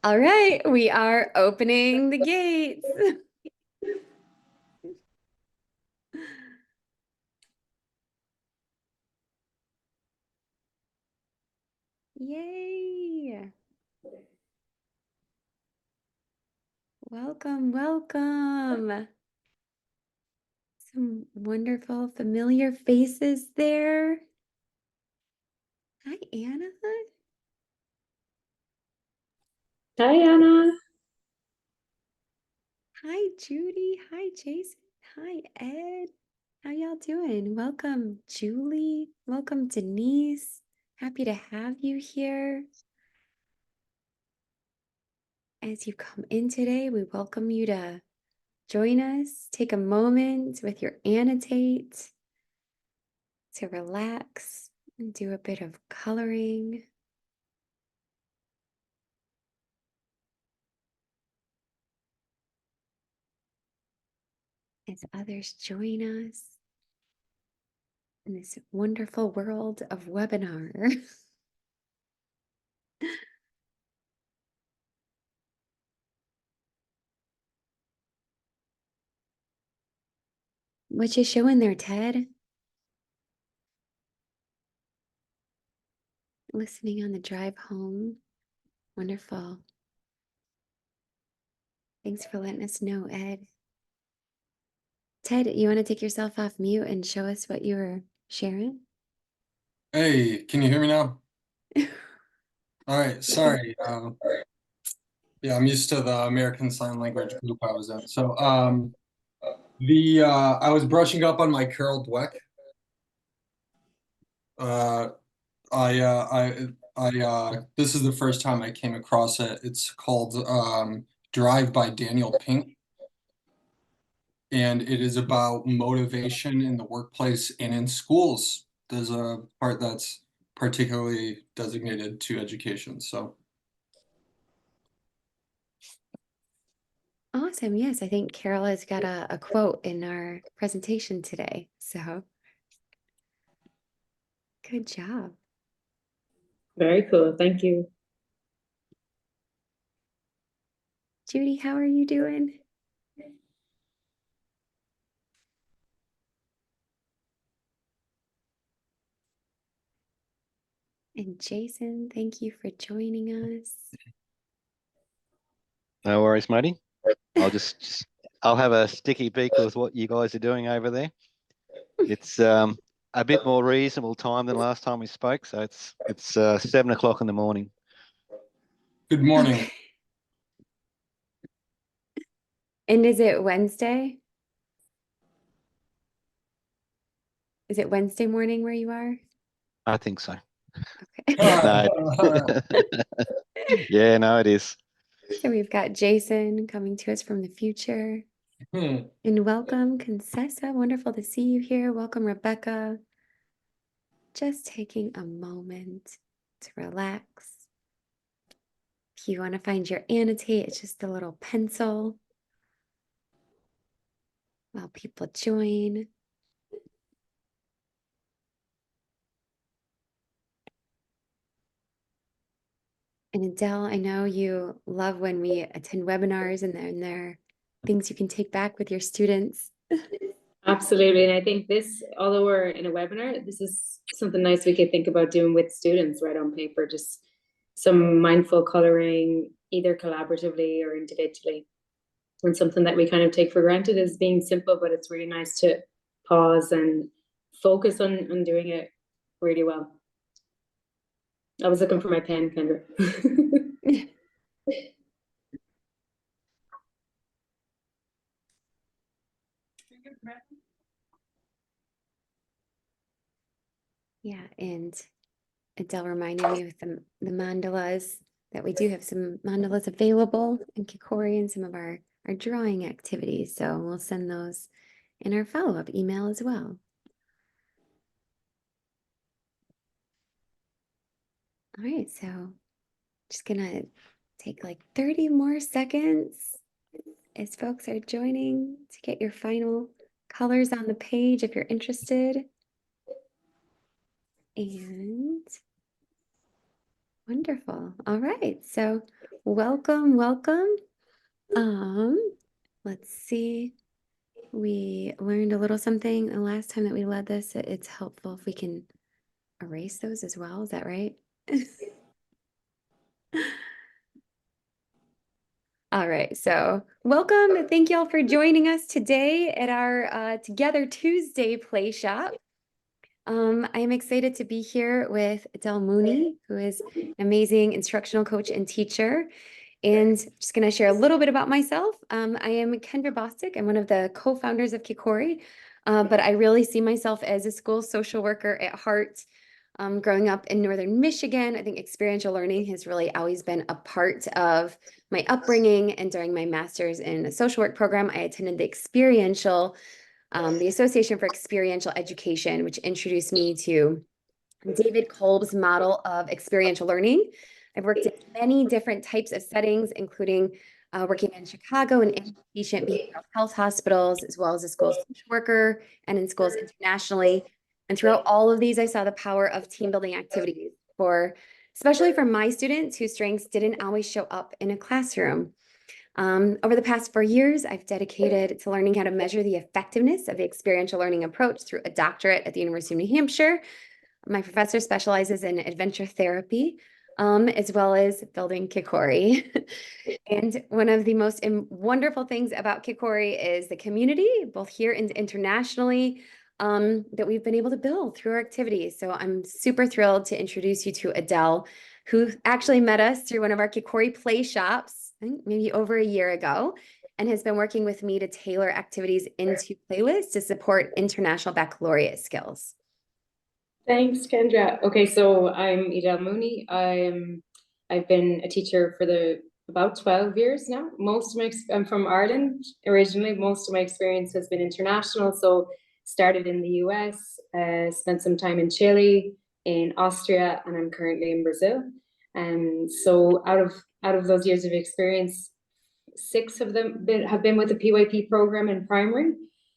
All right, we are opening the gates. Yay. Welcome, welcome. Some wonderful familiar faces there. Hi, Anna. Hi, Anna. Hi, Judy. Hi, Jason. Hi, Ed. How y'all doing? Welcome, Julie. Welcome, Denise. Happy to have you here. As you come in today, we welcome you to join us. Take a moment with your annotate to relax and do a bit of coloring. As others join us in this wonderful world of webinar. What you showing there, Ted? Listening on the drive home. Wonderful. Thanks for letting us know, Ed. Ted, you want to take yourself off mute and show us what you were sharing? Hey, can you hear me now? All right, sorry. Yeah, I'm used to the American Sign Language group I was in. So, I was brushing up on my Carol Dweck. This is the first time I came across it. It's called Drive by Daniel Pink, and it is about motivation in the workplace and in schools. There's a part that's particularly designated to education. So. Awesome. Yes, I think Carol has got a quote in our presentation today. So good job. Very cool. Thank you. Judy, how are you doing? And Jason, thank you for joining us. No worries, Marty. I'll have a sticky beak with what you guys are doing over there. It's a bit more reasonable time than last time we spoke, so it's 7 o'clock in the morning. Good morning. Okay. And is it Wednesday? Is it Wednesday morning where you are? I think so. Okay. No. Yeah, no, it is. So we've got Jason coming to us from the future. And welcome, Concessa. Wonderful to see you here. Welcome, Rebecca. Just taking a moment to relax. If you want to find your annotate, it's just a little pencil while people join. And Edel, I know you love when we attend webinars and then there are things you can take back with your students. Absolutely. And I think this, although we're in a webinar, this is something nice we could think about doing with students right on paper, just some mindful coloring, either collaboratively or individually. And something that we kind of take for granted is being simple, but it's really nice to pause and focus on doing it really well. I was looking for my pen, Kendra. Yeah, and Edel reminded me with the mandalas that we do have some mandalas available in Kikori and some of our drawing activities. So we'll send those in our follow-up email as well. All right, so just gonna take like 30 more seconds as folks are joining to get your final colors on the page if you're interested. And Wonderful. All right. So welcome, welcome. Let's see. We learned a little something the last time that we led this. It's helpful if we can erase those as well. Is that right? All right. So welcome. Thank y'all for joining us today at our Together Tuesday play shop. I am excited to be here with Edel Mooney, who is an amazing instructional coach and teacher. And just going to share a little bit about myself. I am Kendra Bostick. I'm one of the co-founders of Kikori, but I really see myself as a school social worker at heart. Growing up in Northern Michigan, I think experiential learning has really always been a part of my upbringing. And during my master's in a social work program, I attended the Association for Experiential Education, which introduced me to David Kolb's model of experiential learning. I've worked in many different types of settings, including working in Chicago and inpatient behavioral health hospitals, as well as a school social worker and in schools internationally. And throughout all of these, I saw the power of team building activities especially for my students whose strengths didn't always show up in a classroom. Over the past 4 years, I've dedicated to learning how to measure the effectiveness of the experiential learning approach through a doctorate at the University of New Hampshire. My professor specializes in adventure therapy, as well as building Kikori. And one of the most wonderful things about Kikori is the community, both here and internationally, that we've been able to build through our activities. So I'm super thrilled to introduce you to Edel, who actually met us through one of our Kikori play shops, I think maybe over a year ago, and has been working with me to tailor activities into playlists to support International Baccalaureate skills. Thanks, Kendra. Okay, so I'm Edel Mooney. I've been a teacher for about 12 years now. I'm from Ireland originally. Most of my experience has been international. So started in the US, spent some time in Chile, in Austria, and I'm currently in Brazil. And so out of those years of experience, 6 of them have been with the PYP program in primary.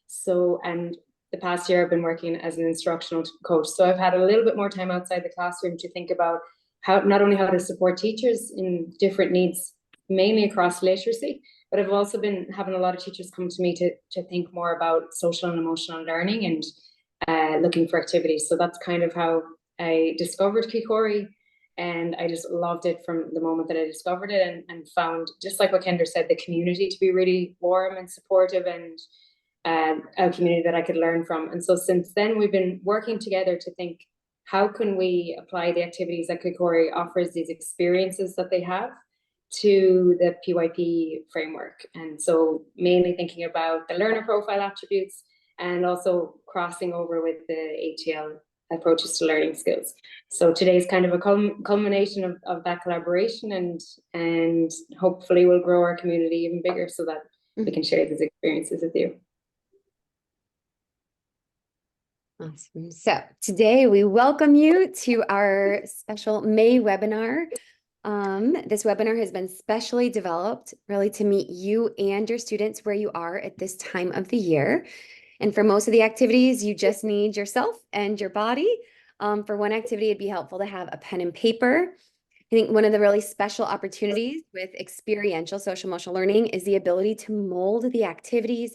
So, and the past year I've been working as an instructional coach. So I've had a little bit more time outside the classroom to think about not only how to support teachers in different needs, mainly across literacy, but I've also been having a lot of teachers come to me to think more about social and emotional learning and looking for activities. So that's kind of how I discovered Kikori. And I just loved it from the moment that I discovered it and found, just like what Kendra said, the community to be really warm and supportive and a community that I could learn from. And so since then, we've been working together to think, how can we apply the activities that Kikori offers, these experiences that they have, to the PYP framework? And so mainly thinking about the learner profile attributes and also crossing over with the ATL approaches to learning skills. So today's kind of a culmination of that collaboration, and hopefully we'll grow our community even bigger so that we can share these experiences with you. Awesome. So today we welcome you to our special May webinar. This webinar has been specially developed really to meet you and your students where you are at this time of the year. And for most of the activities, you just need yourself and your body. For one activity, it'd be helpful to have a pen and paper. I think one of the really special opportunities with experiential social emotional learning is the ability to mold the activities,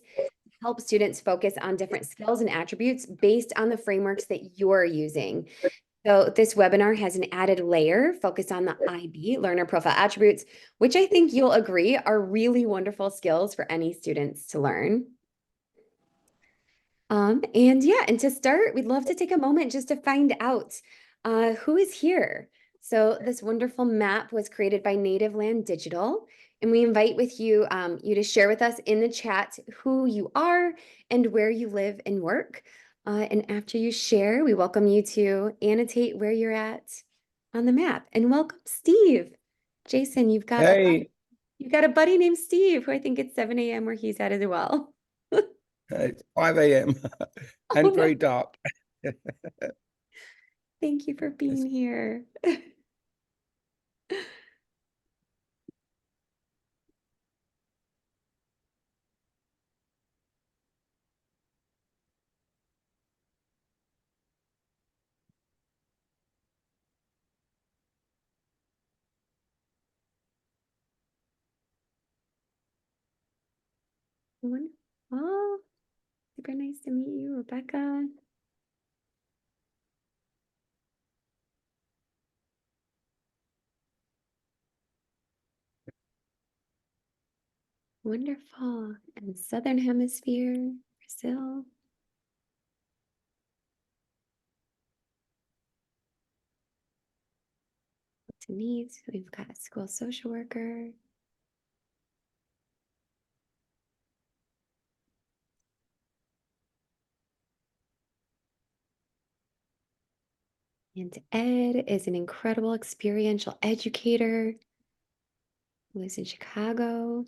help students focus on different skills and attributes based on the frameworks that you're using. So this webinar has an added layer focused on the IB, learner profile attributes, which I think you'll agree are really wonderful skills for any students to learn. And to start, we'd love to take a moment just to find out who is here. So this wonderful map was created by Native Land Digital, and we invite you to share with us in the chat who you are and where you live and work. And after you share, we welcome you to annotate where you're at on the map. And welcome, Steve. Jason, you've got a buddy named Steve, who I think it's 7 a.m. where he's at as well. It's 5 a.m. and very dark. Thank you for being here. Wonderful. Super nice to meet you, Rebecca. Wonderful. And Southern Hemisphere, Brazil. Denise, we've got a school social worker. And Ed is an incredible experiential educator who lives in Chicago.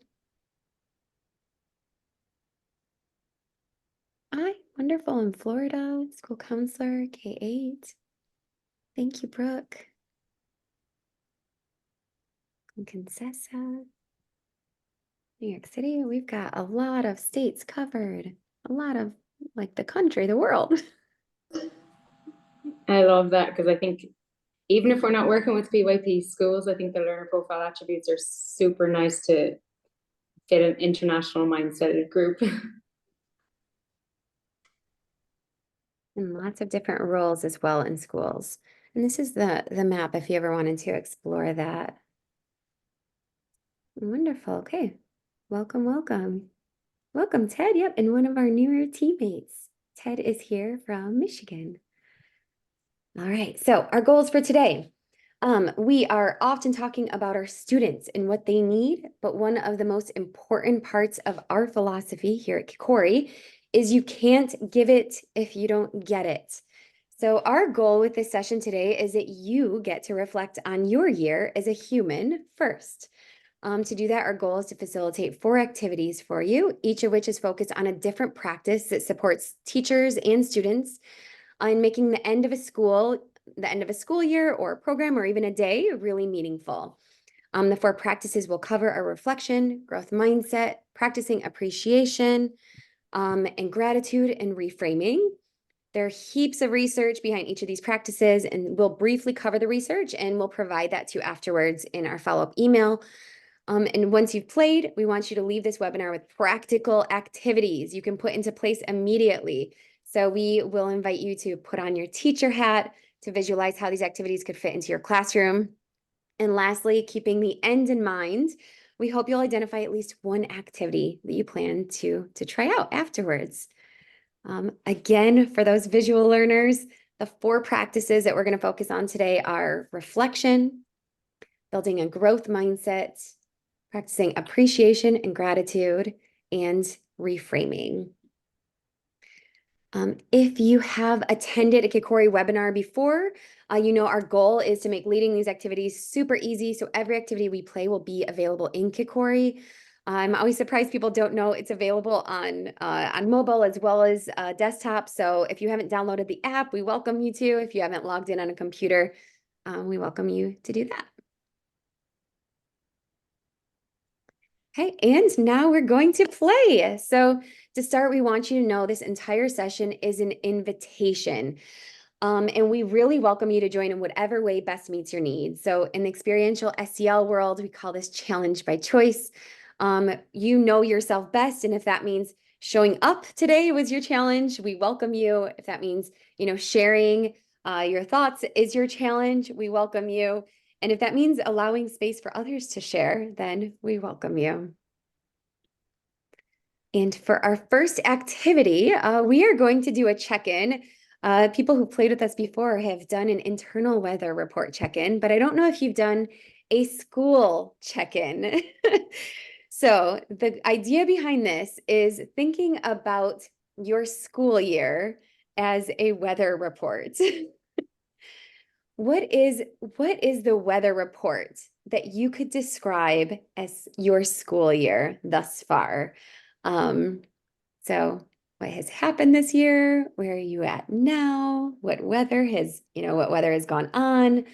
Hi, wonderful in Florida, school counselor, K-8. Thank you, Brooke. And Concessa. New York City, we've got a lot of states covered, a lot of like the country, the world. I love that because I think even if we're not working with PYP schools, I think the learner profile attributes are super nice to fit an international mindset group. And lots of different roles as well in schools. And this is the map if you ever wanted to explore that. Wonderful. Okay. Welcome, welcome. Welcome, Ted. Yep. And one of our newer teammates. Ted is here from Michigan. All right. So our goals for today. We are often talking about our students and what they need, but one of the most important parts of our philosophy here at Kikori is you can't give it if you don't get it. So our goal with this session today is that you get to reflect on your year as a human first. To do that, our goal is to facilitate 4 activities for you, each of which is focused on a different practice that supports teachers and students on making the end of a school year or a program or even a day really meaningful. The 4 practices will cover our reflection, growth mindset, practicing appreciation, and gratitude and reframing. There are heaps of research behind each of these practices, and we'll briefly cover the research and we'll provide that to you afterwards in our follow-up email. And once you've played, we want you to leave this webinar with practical activities you can put into place immediately. So we will invite you to put on your teacher hat to visualize how these activities could fit into your classroom. And lastly, keeping the end in mind, we hope you'll identify at least one activity that you plan to try out afterwards. Again, for those visual learners, the 4 practices that we're going to focus on today are reflection, building a growth mindset, practicing appreciation and gratitude, and reframing. If you have attended a Kikori webinar before, you know our goal is to make leading these activities super easy. So every activity we play will be available in Kikori. I'm always surprised people don't know it's available on mobile as well as desktop. So if you haven't downloaded the app, we welcome you to. If you haven't logged in on a computer, we welcome you to do that. Okay, and now we're going to play. So to start, we want you to know this entire session is an invitation. And we really welcome you to join in whatever way best meets your needs. So in the experiential SEL world, we call this challenge by choice. You know yourself best. And if that means showing up today was your challenge, we welcome you. If that means, sharing your thoughts is your challenge, we welcome you. And if that means allowing space for others to share, then we welcome you. And for our first activity, we are going to do a check-in. People who played with us before have done an internal weather report check-in, but I don't know if you've done a school check-in. So the idea behind this is thinking about your school year as a weather report. What is the weather report that you could describe as your school year thus far? So what has happened this year? Where are you at now? What weather has gone on?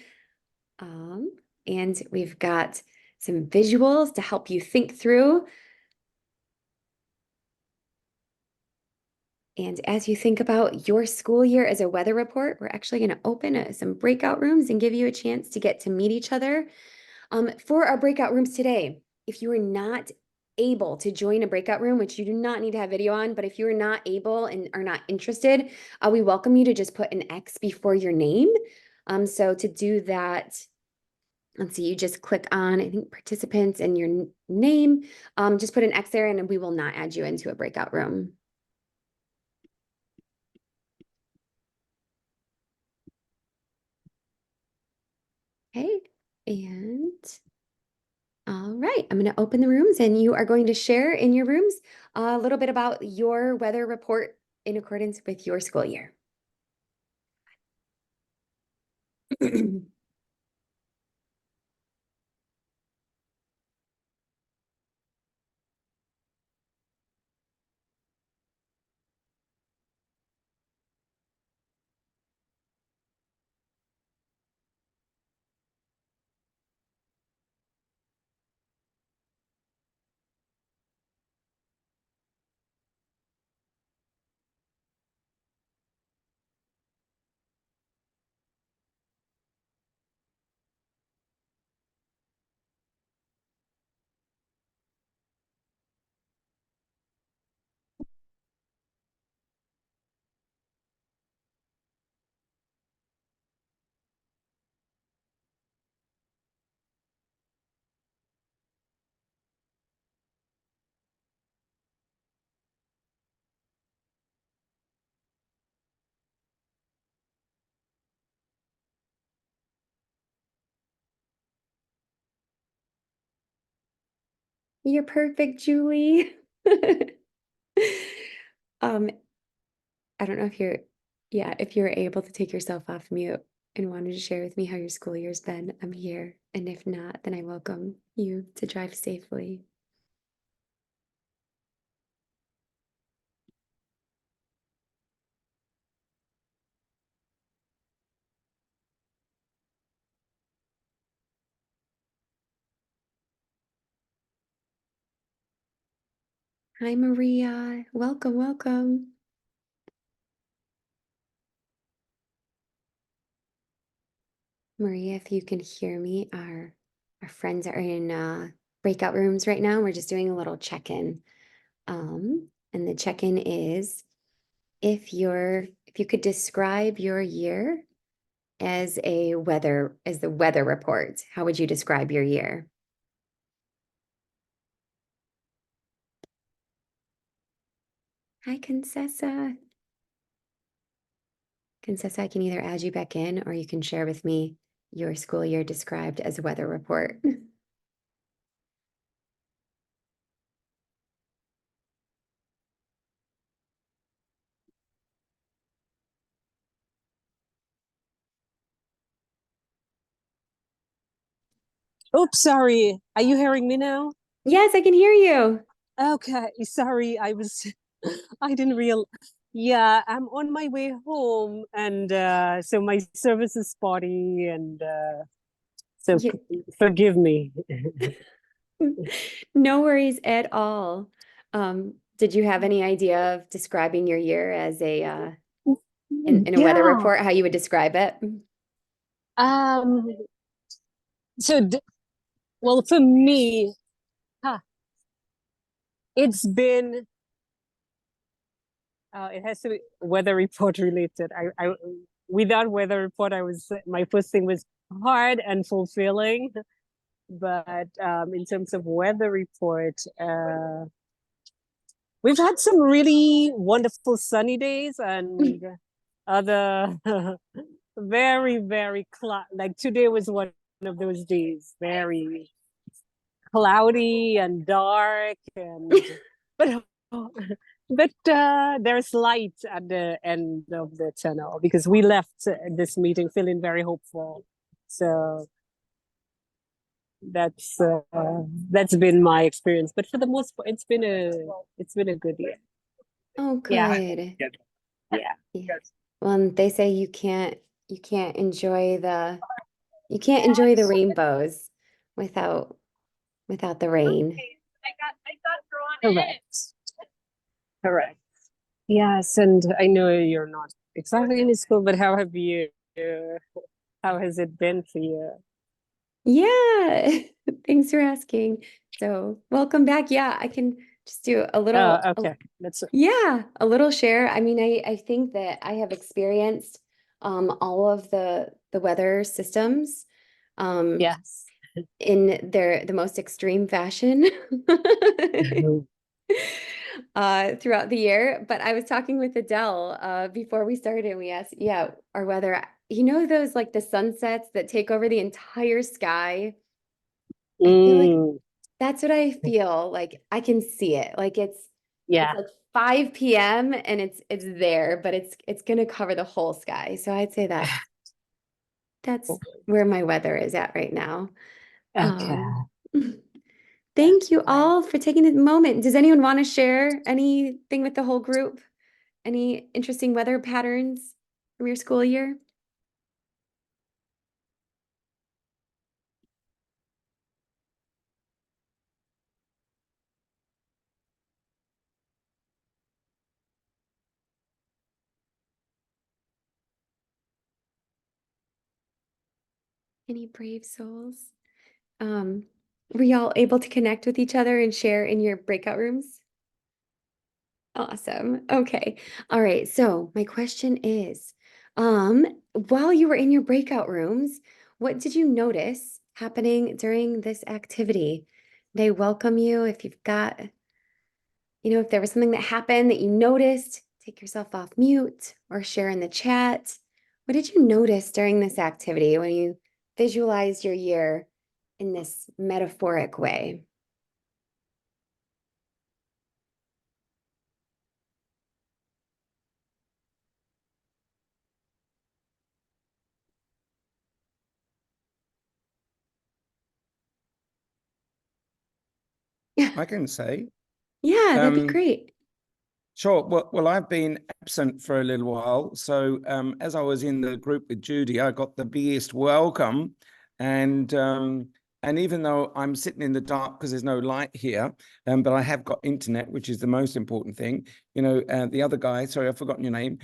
And we've got some visuals to help you think through. And as you think about your school year as a weather report, we're actually going to open some breakout rooms and give you a chance to get to meet each other. For our breakout rooms today, if you are not able to join a breakout room, which you do not need to have video on, but if you're not able and are not interested, we welcome you to just put an X before your name. So to do that, let's see, you just click on, I think, participants and your name. Just put an X there and we will not add you into a breakout room. Okay, and all right, I'm going to open the rooms and you are going to share in your rooms a little bit about your weather report in accordance with your school year. You're perfect, Julie. I don't know if if you're able to take yourself off mute and wanted to share with me how your school year's been, I'm here. And if not, then I welcome you to drive safely. Hi, Maria. Welcome, welcome. Maria, if you can hear me, our friends are in breakout rooms right now. We're just doing a little check-in. And the check-in is if you could describe your year as the weather report, how would you describe your year? Hi, Concessa. Concessa, I can either add you back in or you can share with me your school year described as a weather report. Oops, sorry. Are you hearing me now? Yes, I can hear you. Okay, sorry. I didn't real. Yeah, I'm on my way home, and so my service is spotty, and so Yeah. forgive me. No worries at all. Did you have any idea of describing your year as in a weather Yeah. report, how you would describe it? Um. So, well, for me, huh, it's been. It has to be weather report related. Without weather report, my first thing was hard and fulfilling. But in terms of weather report, we've had some really wonderful sunny days and other very, very like today was one of those days, very cloudy and dark, and but there's light at the end of the tunnel because we left this meeting feeling very hopeful. So that's been my experience, but for the most part it's been a good year. Oh, Yeah. good. Yeah. Yeah. Well, and they say you can't enjoy the rainbows without the rain. Correct. Yes, and I know you're not exactly in school, but how has it been for you? Yeah. Thanks for asking. So welcome back. Yeah, I can just do a little, Okay. That's yeah, a little share. I mean, I think that I have experienced all of the weather systems yes. in the most extreme fashion throughout the year. But I was talking with Edel before we started, and we asked, yeah, our weather, you know, those like the sunsets that take over the entire sky. I feel like Mm, that's what I feel like. I can see it. Like it's yeah. like 5 p.m. and it's there, but it's gonna cover the whole sky. So I'd say that's where my weather is at right now. Okay. Thank you all for taking the moment. Does anyone want to share anything with the whole group? Any interesting weather patterns from your school year? Any brave souls? Were y'all able to connect with each other and share in your breakout rooms? Awesome. Okay. All right. So my question is, while you were in your breakout rooms, what did you notice happening during this activity? They welcome you if you've got, if there was something that happened that you noticed, take yourself off mute or share in the chat. What did you notice during this activity when you visualized your year in this metaphoric way? I can say. Yeah, that'd be Um, great. Sure. Well, I've been absent for a little while. So as I was in the group with Judy, I got the biggest welcome. And even though I'm sitting in the dark because there's no light here, but I have got internet, which is the most important thing. The other guy, sorry, I've forgotten your name,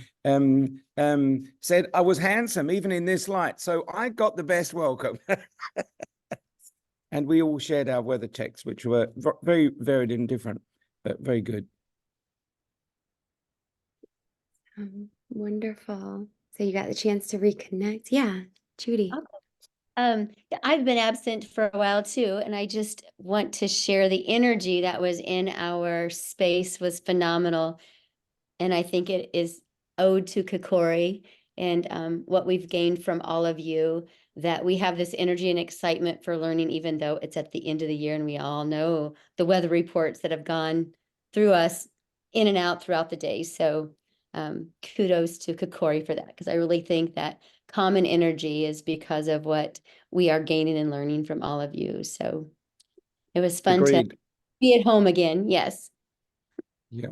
said I was handsome even in this light. So I got the best welcome. And we all shared our weather checks, which were very varied and different, but very good. Wonderful. So you got the chance to reconnect. Yeah, Judy. I've been absent for a while too, and I just want to share the energy that was in our space was phenomenal. And I think it is owed to Kikori and what we've gained from all of you, that we have this energy and excitement for learning, even though it's at the end of the year and we all know the weather reports that have gone through us in and out throughout the day. So kudos to Kikori for that, because I really think that common energy is because of what we are gaining and learning from all of you. So it was fun Agreed. to be at home again. Yes. Yeah.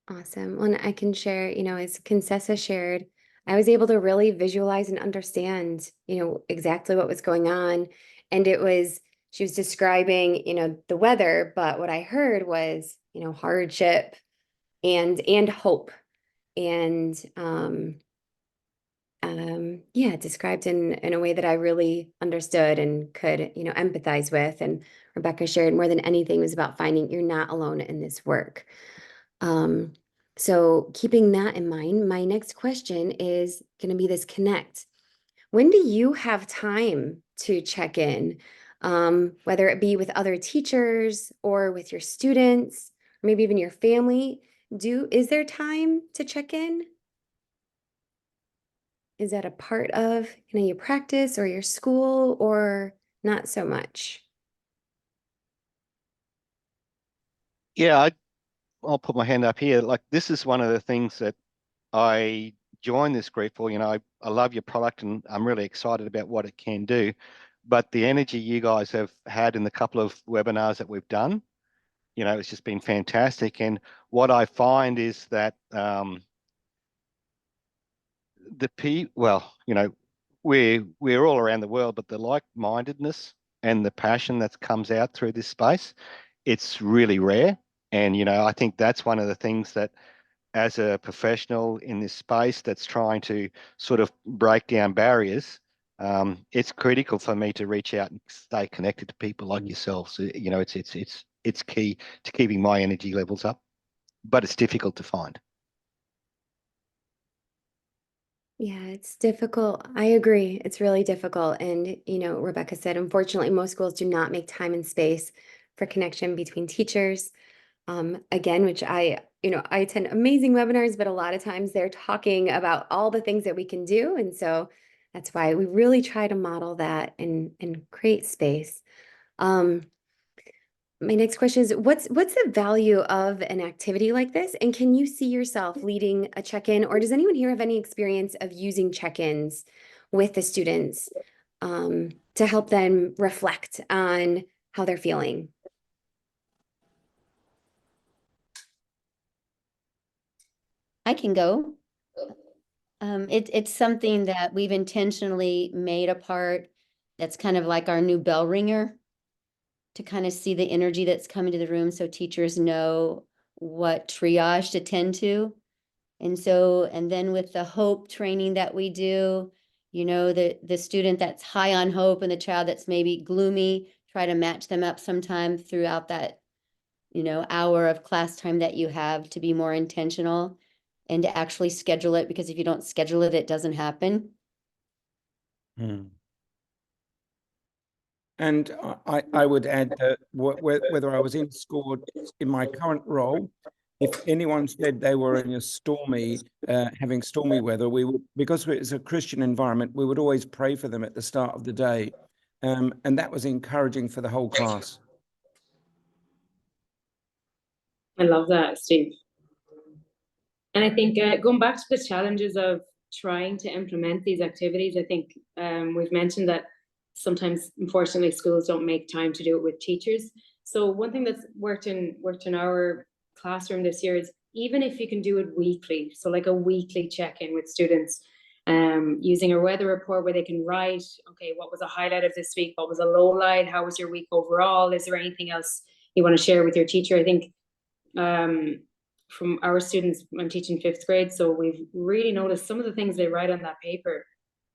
Awesome. Well, and I can share, as Concessa shared, I was able to really visualize and understand, exactly what was going on. And she was describing, the weather, but what I heard was, hardship and hope. And yeah, described in a way that I really understood and could, empathize with. And Rebecca shared more than anything was about finding you're not alone in this work. So keeping that in mind, my next question is going to be this connect. When do you have time to check in? Whether it be with other teachers or with your students, or maybe even your family, is there time to check in? Is that a part of, your practice or your school, or not so much? Yeah, I'll put my hand up here. Like, this is one of the things that I joined this group for. I love your product and I'm really excited about what it can do. But the energy you guys have had in the couple of webinars that we've done, it's just been fantastic. And what I find is that we're all around the world, but the like-mindedness and the passion that comes out through this space, it's really rare. And I think that's one of the things that, as a professional in this space that's trying to sort of break down barriers, it's critical for me to reach out and stay connected to people like yourself. So, you know, it's key to keeping my energy levels up, but it's difficult to find. Yeah, it's difficult. I agree. It's really difficult. And, you know, Rebecca said, unfortunately, most schools do not make time and space for connection between teachers. Again, which I attend amazing webinars, but a lot of times they're talking about all the things that we can do. And so that's why we really try to model that and create space. My next question is, what's the value of an activity like this? And can you see yourself leading a check-in, or does anyone here have any experience of using check-ins with the students to help them reflect on how they're feeling? I can go. It's something that we've intentionally made a part that's kind of like our new bell ringer, to kind of see the energy that's coming to the room so teachers know what triage to tend to. And then with the hope training that we do, you know, the student that's high on hope and the child that's maybe gloomy, try to match them up sometime throughout that, you know, hour of class time that you have, to be more intentional and to actually schedule it, because if you don't schedule it, it doesn't happen. And I would add that whether I was in school or in my current role, if anyone said they were in a stormy, having stormy weather, we would, because it's a Christian environment, we would always pray for them at the start of the day. And that was encouraging for the whole class. I love that, Steve. And I think going back to the challenges of trying to implement these activities, I think we've mentioned that sometimes, unfortunately, schools don't make time to do it with teachers. So one thing that's worked in our classroom this year is, even if you can do it weekly, so like a weekly check-in with students, using a weather report where they can write, okay, what was a highlight of this week? What was a low light? How was your week overall? Is there anything else you want to share with your teacher? I think from our students, I'm teaching 5th grade, so we've really noticed some of the things they write on that paper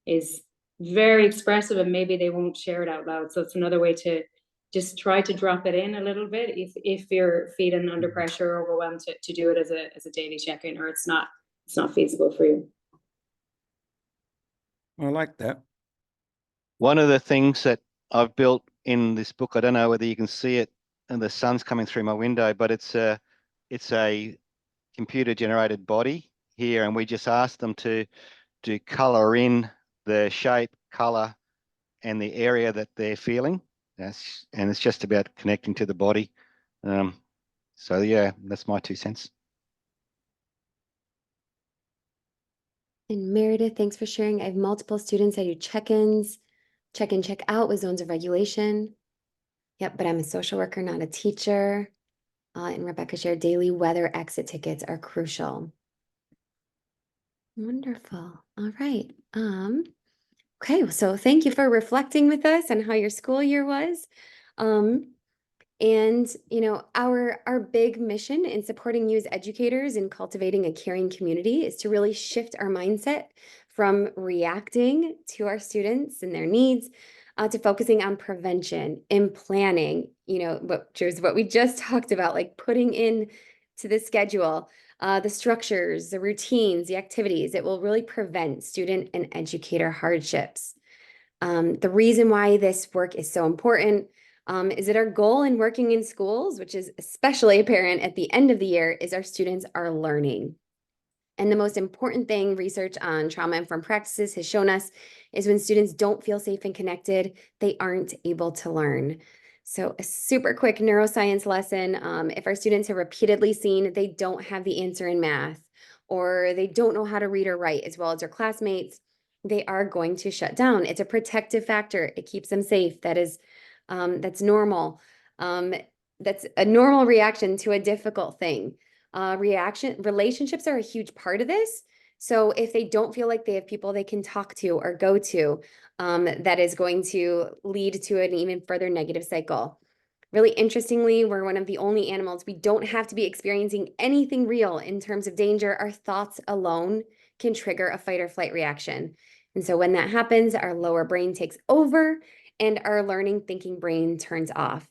is very expressive, and maybe they won't share it out loud. So it's another way to just try to drop it in a little bit if you're feeling under pressure or overwhelmed to do it as a daily check-in, or it's not feasible for you. I like that. One of the things that I've built in this book, I don't know whether you can see it, and the sun's coming through my window, but it's a computer generated body here, and we just ask them to color in the shape, color, and the area that they're feeling. And it's just about connecting to the body. So yeah, that's my 2 cents. And Meredith, thanks for sharing. I have multiple students that do check-ins, check-in, check-out with zones of regulation. Yep, but I'm a social worker, not a teacher. And Rebecca shared daily weather exit tickets are crucial. Wonderful. All right. Okay, so thank you for reflecting with us on how your school year was. And you know, our big mission in supporting you as educators in cultivating a caring community is to really shift our mindset from reacting to our students and their needs to focusing on prevention and planning, you know, which is what we just talked about, like putting in to the schedule, the structures, the routines, the activities. It will really prevent student and educator hardships. The reason why this work is so important is that our goal in working in schools, which is especially apparent at the end of the year, is our students are learning. And the most important thing research on trauma-informed practices has shown us is when students don't feel safe and connected, they aren't able to learn. So a super quick neuroscience lesson, if our students have repeatedly seen they don't have the answer in math, or they don't know how to read or write as well as their classmates, they are going to shut down. It's a protective factor. It keeps them safe. That's normal. That's a normal reaction to a difficult thing. Relationships are a huge part of this. So if they don't feel like they have people they can talk to or go to, that is going to lead to an even further negative cycle. Really interestingly, we're one of the only animals, we don't have to be experiencing anything real in terms of danger. Our thoughts alone can trigger a fight or flight reaction. And so when that happens, our lower brain takes over and our learning thinking brain turns off.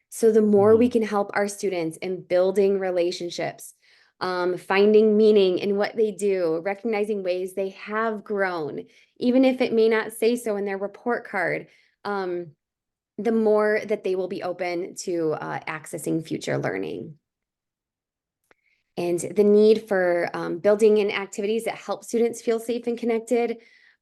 So the more we can help our students in building relationships, finding meaning in what they do, recognizing ways they have grown, even if it may not say so in their report card, the more that they will be open to accessing future learning. And the need for building in activities that help students feel safe and connected,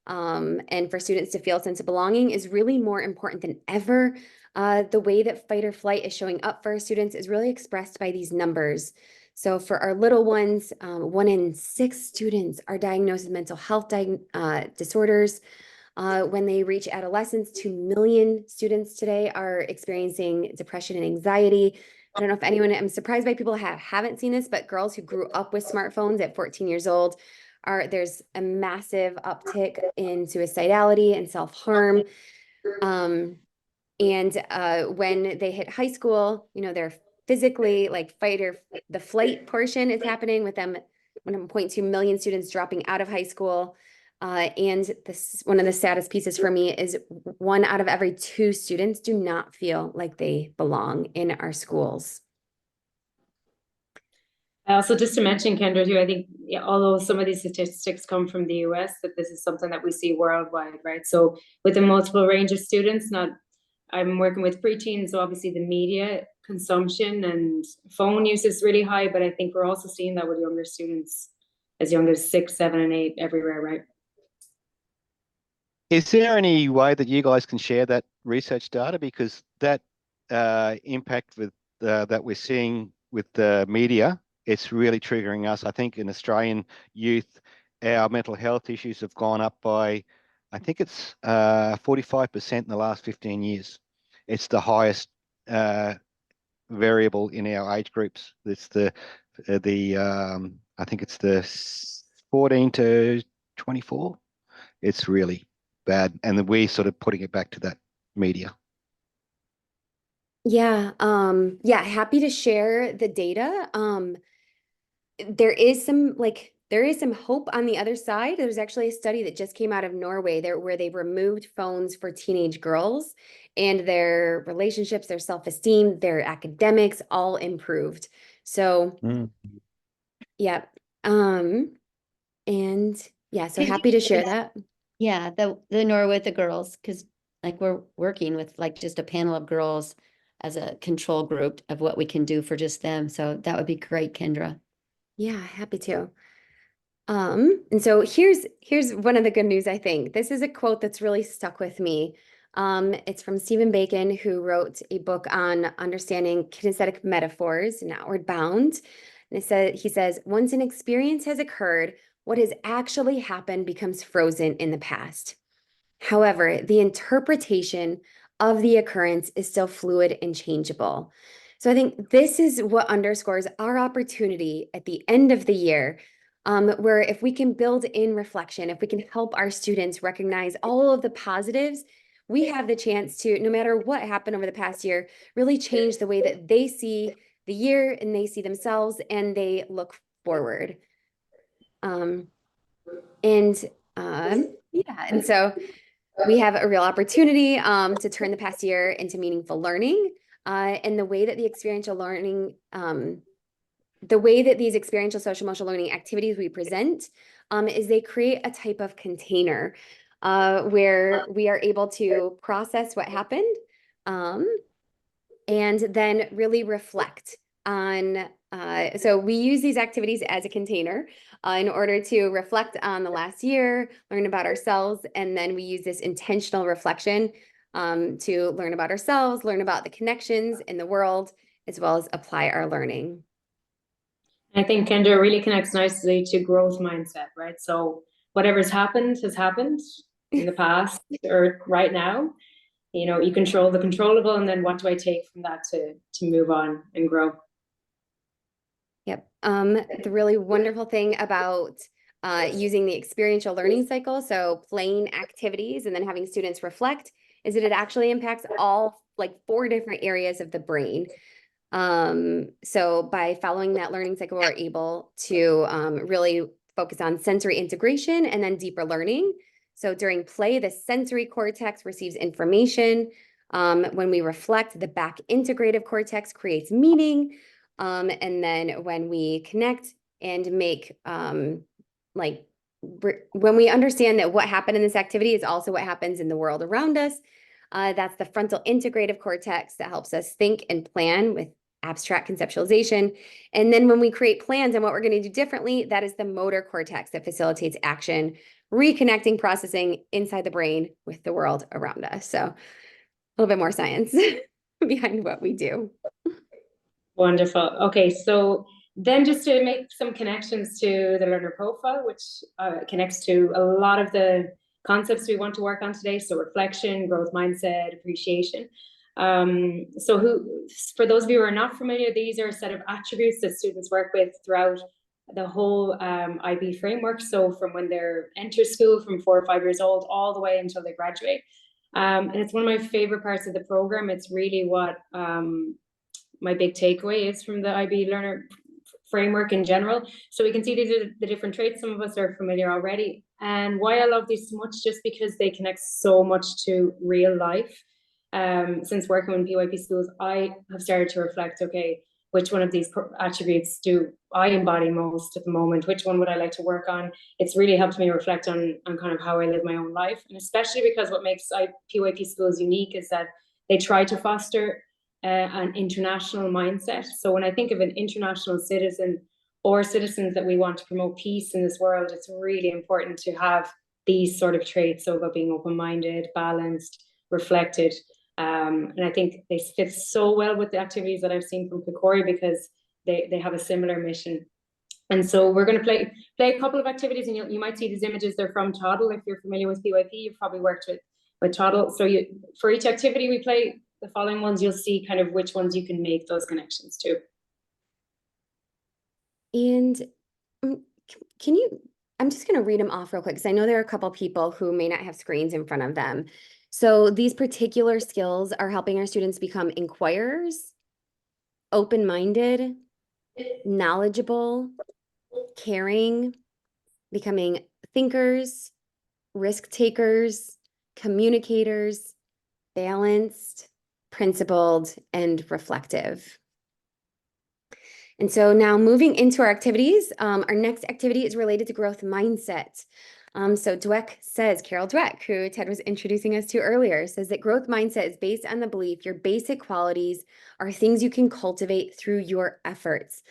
and for students to feel a sense of belonging is really more important than ever. The way that fight or flight is showing up for our students is really expressed by these numbers. So for our little ones, 1 in 6 students are diagnosed with mental health disorders. When they reach adolescence, 2 million students today are experiencing depression and anxiety. I don't know if anyone, I'm surprised by people haven't seen this, but girls who grew up with smartphones at 14 years old there's a massive uptick in suicidality and self-harm. And when they hit high school, you know, they're physically like the flight portion is happening with them. 1.2 million students dropping out of high school. And this one of the saddest pieces for me is 1 out of every 2 students do not feel like they belong in our schools. Also, just to mention, Kendra, too, I think, yeah, although some of these statistics come from the US, that this is something that we see worldwide, right? So with a multiple range of students, I'm working with preteens, so obviously the media consumption and phone use is really high, but I think we're also seeing that with younger students as young as 6, 7, and 8 everywhere, right? Is there any way that you guys can share that research data? Because that impact that we're seeing with the media, it's really triggering us. I think in Australian youth, our mental health issues have gone up by, I think it's 45% in the last 15 years. It's the highest variable in our age groups. It's I think it's the 14 to 24. It's really bad, and then we're sort of putting it back to that media. Yeah, happy to share the data. There is some hope on the other side. There's actually a study that just came out of Norway where they removed phones for teenage girls, and their relationships, their self-esteem, their academics all improved. So yeah. And yeah, so happy to share that. Yeah, the Norway with the girls, because like we're working with like just a panel of girls as a control group of what we can do for just them. So that would be great, Kendra. Yeah, happy to. And so here's one of the good news, I think. This is a quote that's really stuck with me. It's from Stephen Bacon, who wrote a book on understanding kinesthetic metaphors and outward bound. And he says, once an experience has occurred, what has actually happened becomes frozen in the past. However, the interpretation of the occurrence is still fluid and changeable. So I think this is what underscores our opportunity at the end of the year, where if we can build in reflection, if we can help our students recognize all of the positives, we have the chance to, no matter what happened over the past year, really change the way that they see the year and they see themselves and they look forward. And so we have a real opportunity to turn the past year into meaningful learning. And the way that the experiential learning, the way that these experiential social emotional learning activities we present is they create a type of container where we are able to process what happened and then really reflect on, so we use these activities as a container in order to reflect on the last year, learn about ourselves, and then we use this intentional reflection to learn about ourselves, learn about the connections in the world, as well as apply our learning. I think Kendra really connects nicely to growth mindset, right? So whatever's happened has happened in the past or right now. You know, you control the controllable, and then what do I take from that to move on and grow? Yep. The really wonderful thing about using the experiential learning cycle, so playing activities and then having students reflect, is that it actually impacts all like 4 different areas of the brain. So by following that learning cycle, we're able to really focus on sensory integration and then deeper learning. So during play, the sensory cortex receives information. When we reflect, the back integrative cortex creates meaning. And then when we connect and make, when we understand that what happened in this activity is also what happens in the world around us, that's the frontal integrative cortex that helps us think and plan with abstract conceptualization. And then when we create plans on what we're going to do differently, that is the motor cortex that facilitates action, reconnecting processing inside the brain with the world around us. So a little bit more science behind what we do. Wonderful. Okay, so then just to make some connections to the learner profile, which connects to a lot of the concepts we want to work on today. So reflection, growth mindset, appreciation. For those of you who are not familiar, these are a set of attributes that students work with throughout the whole IB framework. So from when they're enter school from 4 or 5 years old, all the way until they graduate. And it's one of my favorite parts of the program. It's really what my big takeaway is from the IB learner framework in general. So we can see these are the different traits. Some of us are familiar already. And why I love these so much, just because they connect so much to real life. Since working in PYP schools, I have started to reflect, okay, which one of these attributes do I embody most at the moment? Which one would I like to work on? It's really helped me reflect on kind of how I live my own life. And especially because what makes PYP schools unique is that they try to foster an international mindset. So when I think of an international citizen or citizens that we want to promote peace in this world, it's really important to have these sort of traits. So about being open-minded, balanced, reflected. And I think they fit so well with the activities that I've seen from Kikori, because they have a similar mission. And so we're going to play a couple of activities, and you might see these images. They're from Toddle. If you're familiar with PYP, you've probably worked with Toddle. So for each activity we play, the following ones, you'll see kind of which ones you can make those connections to. And I'm just going to read them off real quick, because I know there are a couple people who may not have screens in front of them. So these particular skills are helping our students become inquirers, open-minded, knowledgeable, caring, becoming thinkers, risk takers, communicators, balanced, principled, and reflective. And so now moving into our activities, our next activity is related to growth mindset. So Carol Dweck, who Ted was introducing us to earlier, says that growth mindset is based on the belief your basic qualities are things you can cultivate through your efforts.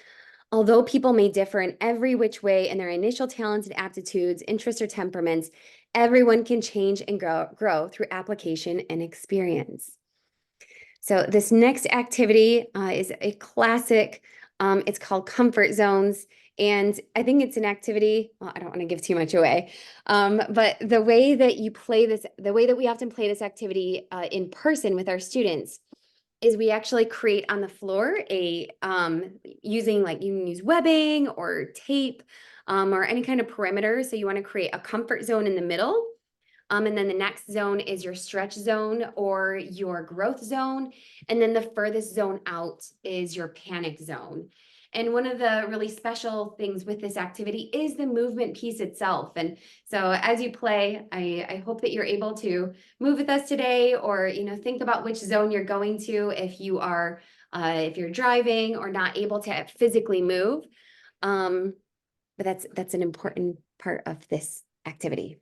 Although people may differ in every which way in their initial talents and aptitudes, interests, or temperaments, everyone can change and grow through application and experience. So this next activity is a classic. It's called comfort zones. And I think it's an activity, well, I don't want to give too much away, but the way that you play this, the way that we often play this activity in person with our students is we actually create on the floor using, like, you can use webbing or tape or any kind of perimeter. So you want to create a comfort zone in the middle. And then the next zone is your stretch zone or your growth zone. And then the furthest zone out is your panic zone. And one of the really special things with this activity is the movement piece itself. And so as you play, I hope that you're able to move with us today, or, think about which zone you're going to if you're driving or not able to physically move. But that's an important part of this activity.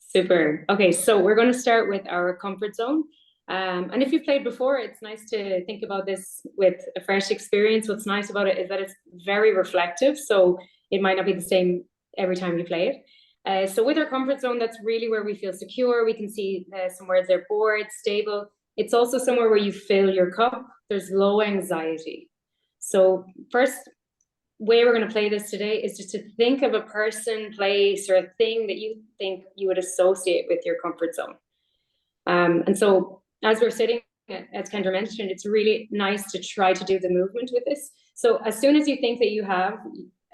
Super. Okay, so we're going to start with our comfort zone. And if you've played before, it's nice to think about this with a fresh experience. What's nice about it is that it's very reflective, so it might not be the same every time you play it. So with our comfort zone, that's really where we feel secure. We can see some words there: bored, stable. It's also somewhere where you fill your cup. There's low anxiety. So first way we're going to play this today is just to think of a person, place, or a thing that you think you would associate with your comfort zone. And so as we're sitting, as Kendra mentioned, it's really nice to try to do the movement with this. So as soon as you think that you have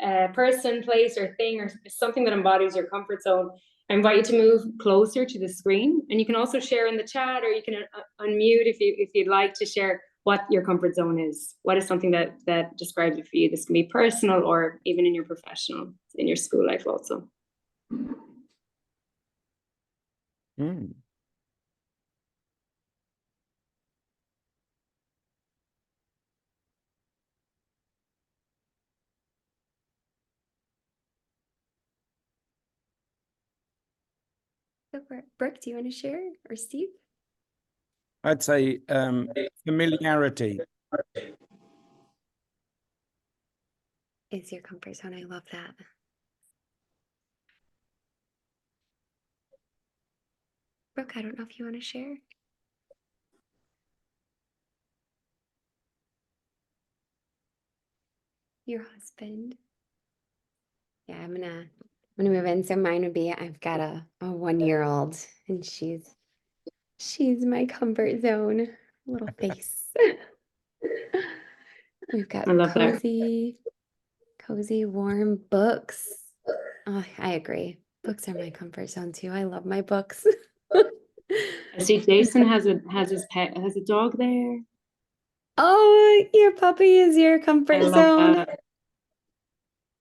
a person, place, or thing, or something that embodies your comfort zone, I invite you to move closer to the screen. And you can also share in the chat, or you can unmute if you'd like to share what your comfort zone is. What is something that describes it for you? This can be personal or even in your professional, in your school life also. Mm. Go for it. Brooke, do you want to share, or Steve? I'd say familiarity. Is your comfort zone. I love that. Brooke, I don't know if you want to share. Your husband. Yeah, I'm gonna move in. So mine would be, I've got a 1-year-old, and she's my comfort zone. Little face. We've got I love that. cozy, warm books. Oh, I agree. Books are my comfort zone too. I love my books. I see Jason has a dog there. Oh, your puppy is your comfort I love zone. that.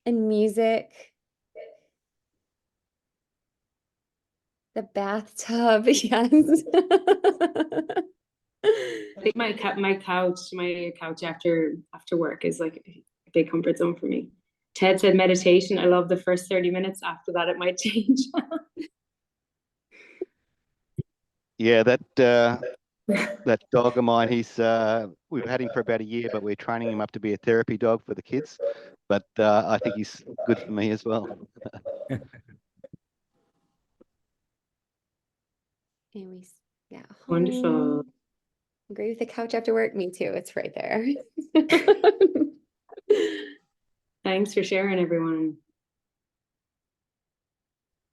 And music. The bathtub, yes. I think my couch after work is like a big comfort zone for me. Ted said meditation. I love the first 30 minutes. After that, it might change. Yeah, that dog of mine, we've had him for about a year, but we're training him up to be a therapy dog for the kids. But I think he's good for me as well. And we got home. Wonderful. Agree with the couch after work. Me too. It's right there. Thanks for sharing, everyone.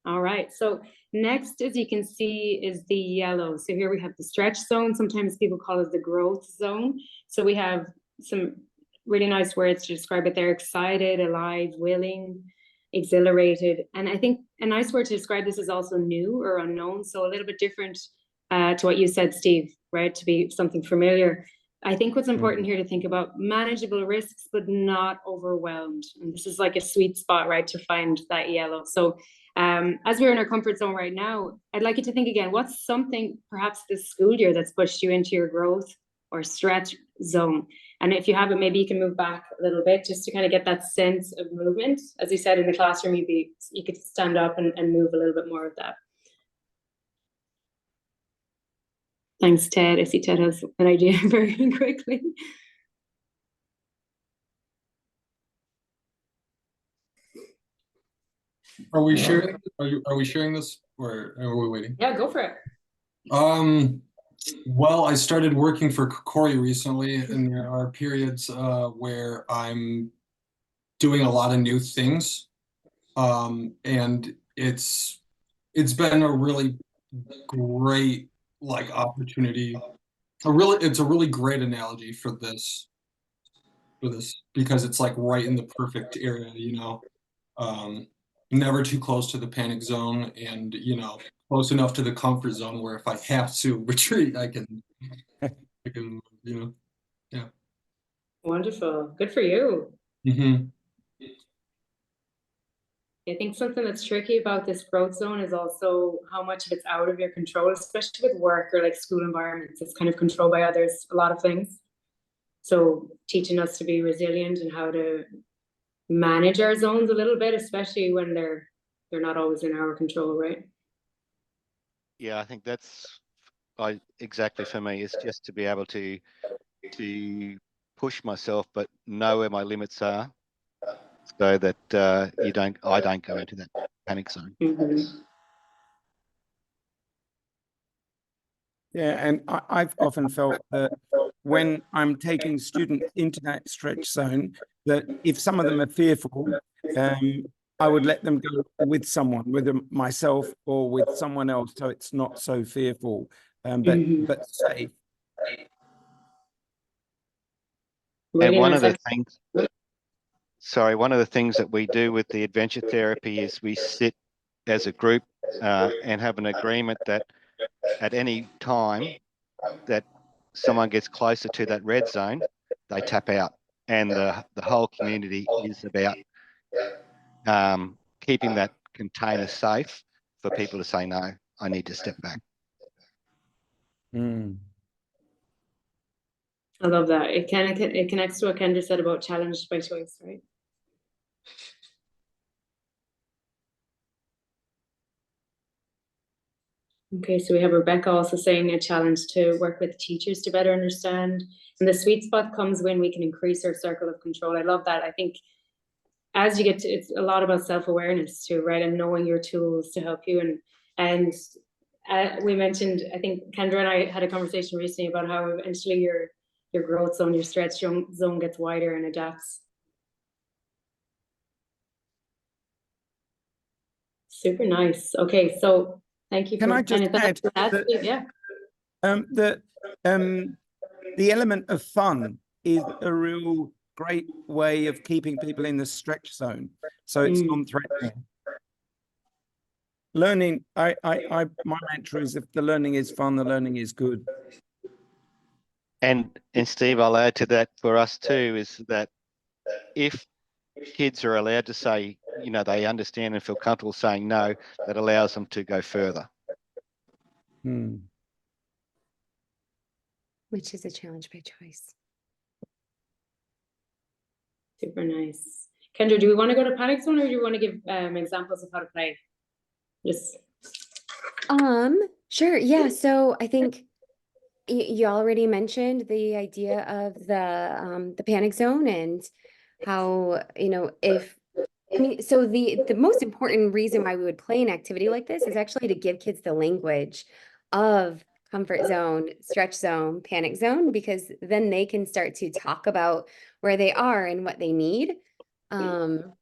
All right, so next, as you can see, is the yellow. So here we have the stretch zone. Sometimes people call it the growth zone. So we have some really nice words to describe it. They're excited, alive, willing, exhilarated. And I think a nice word to describe this is also new or unknown. So a little bit different to what you said, Steve, right? To be something familiar. I think what's important here to think about manageable risks, but not overwhelmed. And this is like a sweet spot, right? To find that yellow. So as we're in our comfort zone right now, I'd like you to think again, what's something perhaps this school year that's pushed you into your growth or stretch zone? And if you haven't, maybe you can move back a little bit just to kind of get that sense of movement. As you said, in the classroom, you could stand up and move a little bit more of that. Thanks, Ted. I see Ted has an idea very quickly. Are we sharing? Are we sharing this, or are we waiting? Yeah, go for it. Well, I started working for Kikori recently, and there are periods where I'm doing a lot of new things, and it's been a really great opportunity. It's a really great analogy for this because it's like right in the perfect area, never too close to the panic zone, and close enough to the comfort zone where if I have to retreat, I can yeah. Wonderful. Good for you. Mm-hmm. I think something that's tricky about this growth zone is also how much of it's out of your control, especially with work or like school environments. It's kind of controlled by others, a lot of things. So teaching us to be resilient and how to manage our zones a little bit, especially when they're not always in our control, right? Yeah, I think that's exactly for me. It's just to be able to push myself, but know where my limits are, so that I don't go into that panic zone. Mm-hmm. Yeah, and I've often felt that when I'm taking students into that stretch zone, that if some of them are fearful, I would let them go with someone, with myself or with someone else, so it's not so fearful, but safe. Really And one nice. of the things that we do with the adventure therapy is we sit as a group and have an agreement that at any time that someone gets closer to that red zone, they tap out. And the whole community is about keeping that container safe for people to say, no, I need to step back. Mm. I love that. It connects to what Kendra said about challenged by choice, right? Okay, so we have Rebecca also saying a challenge to work with teachers to better understand. And the sweet spot comes when we can increase our circle of control. I love that. I think as you get to, it's a lot about self-awareness too, right? And knowing your tools to help you. And we mentioned, I think Kendra and I had a conversation recently about how eventually your growth zone, your stretch zone gets wider and adapts. Super nice. Okay, so thank you. Can I just add that, yeah. The element of fun is a real great way of keeping people in the stretch zone, so it's non-threatening. Learning, my mantra is, if the learning is fun, the learning is good. And Steve, I'll add to that for us too, is that if kids are allowed to say, you know, they understand and feel comfortable saying no, that allows them to go further. Which is a challenge by choice. Super nice. Kendra, do we want to go to panic zone, or do you want to give examples of how to play? Yes. Sure. Yeah. So I think you already mentioned the idea of the panic zone and how, you know, so the most important reason why we would play an activity like this is actually to give kids the language of comfort zone, stretch zone, panic zone, because then they can start to talk about where they are and what they need. When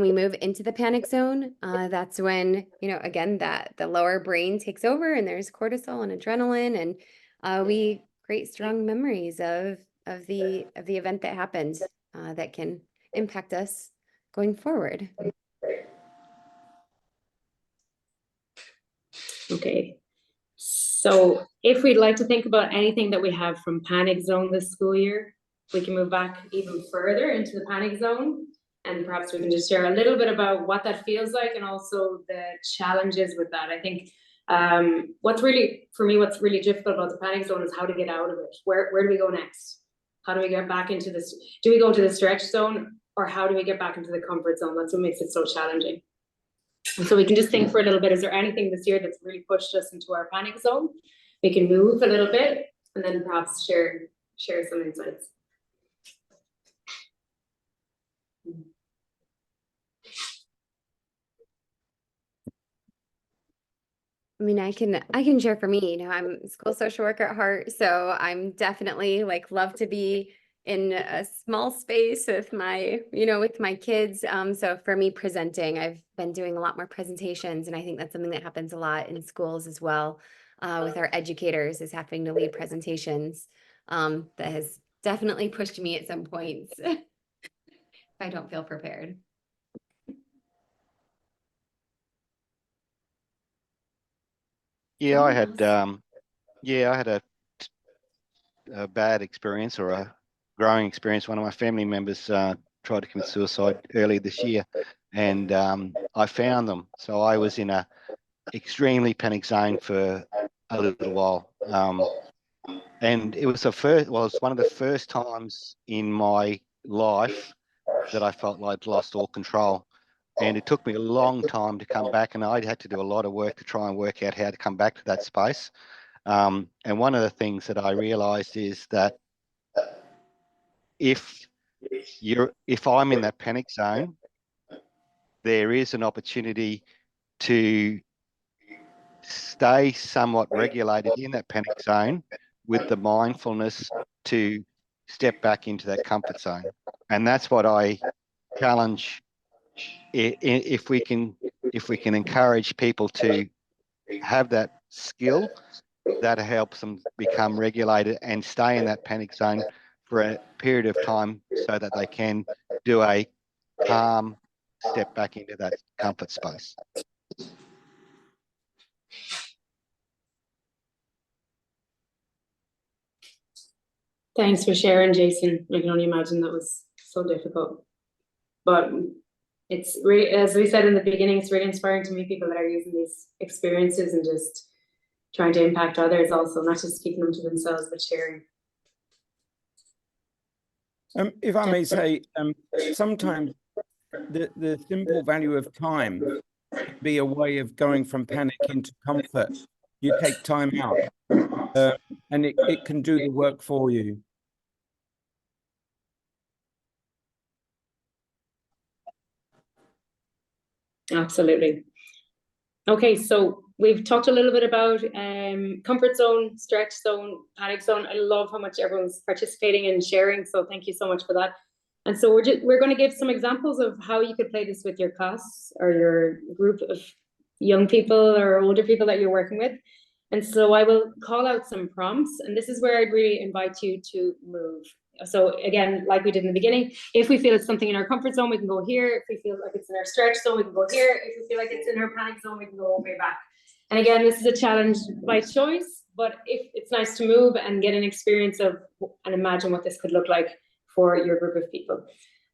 we move into the panic zone, that's when, you know, again, that the lower brain takes over and there's cortisol and adrenaline, and we create strong memories of the event that happened, that can impact us going forward. Okay. So if we'd like to think about anything that we have from panic zone this school year, we can move back even further into the panic zone, and perhaps we can just share a little bit about what that feels like and also the challenges with that. I think what's really difficult about the panic zone is how to get out of it. Where do we go next? How do we get back into this? Do we go to the stretch zone, or how do we get back into the comfort zone? That's what makes it so challenging. And so we can just think for a little bit, is there anything this year that's really pushed us into our panic zone? We can move a little bit and then perhaps share some insights. I mean, I can share for me, you know, I'm a school social worker at heart, so I'm definitely like love to be in a small space with my, you know, with my kids. So for me, presenting, I've been doing a lot more presentations, and I think that's something that happens a lot in schools as well, with our educators, is having to lead presentations. That has definitely pushed me at some points if I don't feel prepared. Yeah, I had a bad experience, or a growing experience. One of my family members tried to commit suicide early this year, and I found them. So I was in a extremely panic zone for a little while, and it was one of the first times in my life that I felt like I'd lost all control. And it took me a long time to come back, and I had to do a lot of work to try and work out how to come back to that space. And one of the things that I realized is that if I'm in that panic zone, there is an opportunity to stay somewhat regulated in that panic zone with the mindfulness to step back into that comfort zone. And that's what I challenge. If we can encourage people to have that skill, that helps them become regulated and stay in that panic zone for a period of time, so that they can do a calm step back into that comfort space. Thanks for sharing, Jason. I can only imagine that was so difficult. But it's really, as we said in the beginning, it's really inspiring to meet people that are using these experiences and just trying to impact others also, not just keeping them to themselves, but sharing. If I may say, sometimes the simple value of time can be a way of going from panic into comfort. You take time out, and it can do the work for you. Absolutely. Okay, so we've talked a little bit about comfort zone, stretch zone, panic zone. I love how much everyone's participating and sharing, so thank you so much for that. And so we're going to give some examples of how you could play this with your class or your group of young people or older people that you're working with. And so I will call out some prompts, and this is where I'd really invite you to move. So again, like we did in the beginning, if we feel it's something in our comfort zone, we can go here. If we feel like it's in our stretch zone, we can go here. If we feel like it's in our panic zone, we can go way back. And again, this is a challenge by choice, but if it's nice to move and get an experience of and imagine what this could look like for your group of people.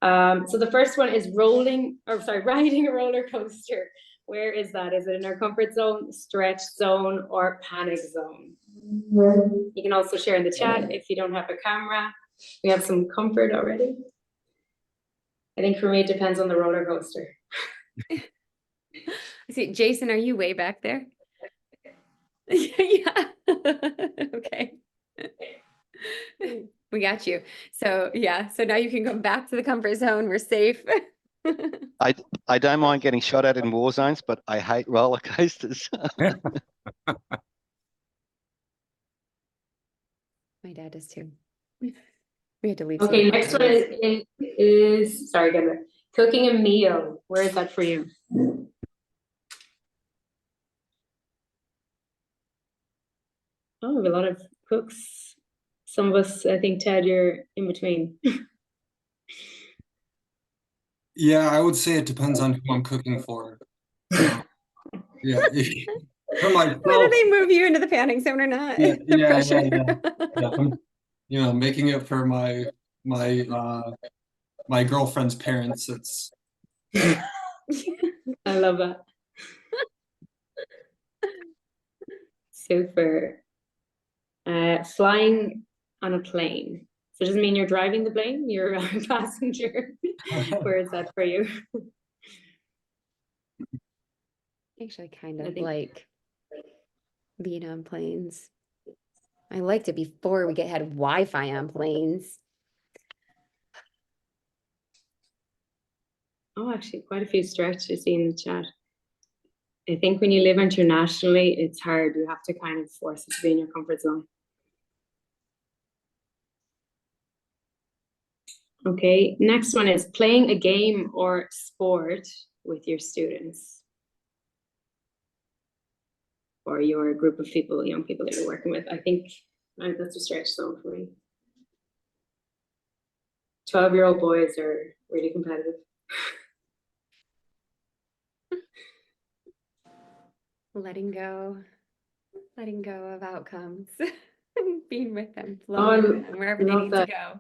So the first one is riding a roller coaster. Where is that? Is it in our comfort zone, stretch zone, or panic zone? You can also share in the chat if you don't have a camera. We have some comfort already. I think for me, it depends on the roller coaster. See, Jason, are you way back there? Yeah. Okay. We got you. So yeah, so now you can come back to the comfort zone. We're safe. I don't mind getting shot at in war zones, but I hate roller coasters. My dad does too. We had to leave. Okay, next one is sorry, Kendra. Cooking a meal. Where is that for you? Oh, we have a lot of cooks. Some of us, I think, Ted, you're in between. Yeah, I would say it depends on who I'm cooking for. Yeah. For myself, whether they move you into the panic zone or not. Yeah, pressure. Yeah. I'm, making it for my girlfriend's parents. It's I love that. Super. Flying on a plane. So it doesn't mean you're driving the plane, you're a passenger. Where is that for you? Actually, kind of like being on planes. I liked it before we had Wi-Fi on planes. Oh, actually, quite a few stretches I see in the chat. I think when you live internationally, it's hard. You have to kind of force it to be in your comfort zone. Okay, next one is playing a game or sport with your students or your group of people, young people that you're working with. I think that's a stretch zone for me. 12-year-old boys are really competitive. Letting go of outcomes, being with them, flowing with them wherever they need to go.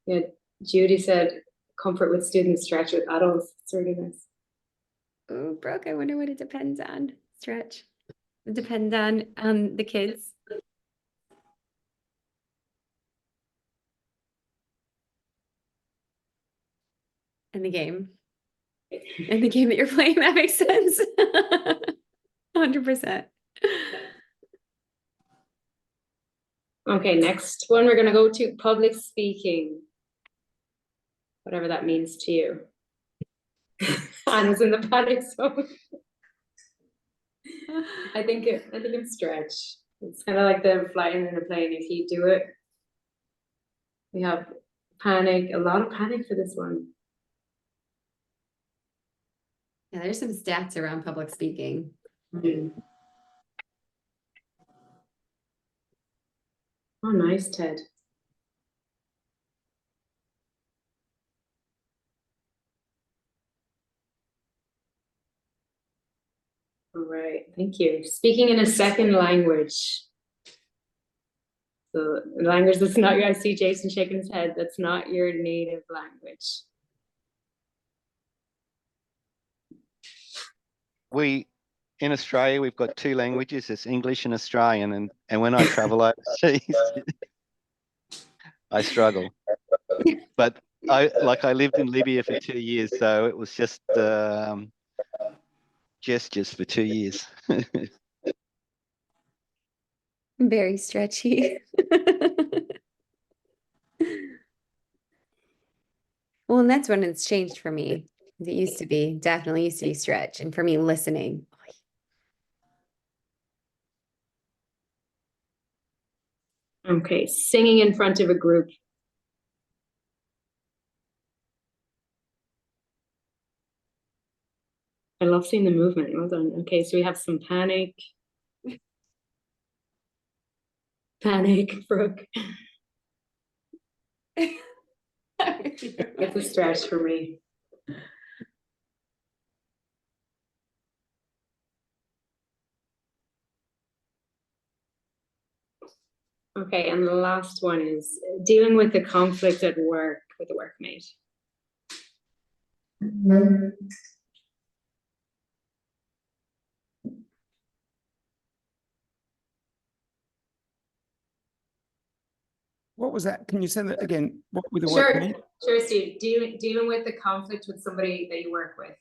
Yeah, Judy said comfort with students, stretch with adults. It's really nice. Oh, Brooke, I wonder what it depends on. Stretch. It depends on the kids. And the game. And the game that you're playing, that makes sense. 100%. Okay, next one we're gonna go to public speaking. Whatever that means to you. Anna's in the panic zone. I think it's stretch. It's kind of like the flying in a plane. If you do it, we have panic, a lot of panic for this one. Yeah, there's some stats around public speaking. Mm-hmm. Oh, nice, Ted. All right, thank you. Speaking in a second language. So language that's not, I see Jason shaking his head, that's not your native language. in Australia, we've got two languages, it's English and Australian, and when I travel overseas, I struggle. But I lived in Libya for 2 years, so it was just gestures for 2 years. Very stretchy. Well, and that's when it's changed for me. It used to be, definitely used to be stretch. And for me, listening. Okay, singing in front of a group. I love seeing the movement. Well done. Okay, so we have some panic. Panic, Brooke. It's a stretch for me. Okay, and the last one is dealing with the conflict at work with a workmate. What was that? Can you say that again? What with the Sure, workmate? sure, Steve. Dealing with the conflict with somebody that you work with.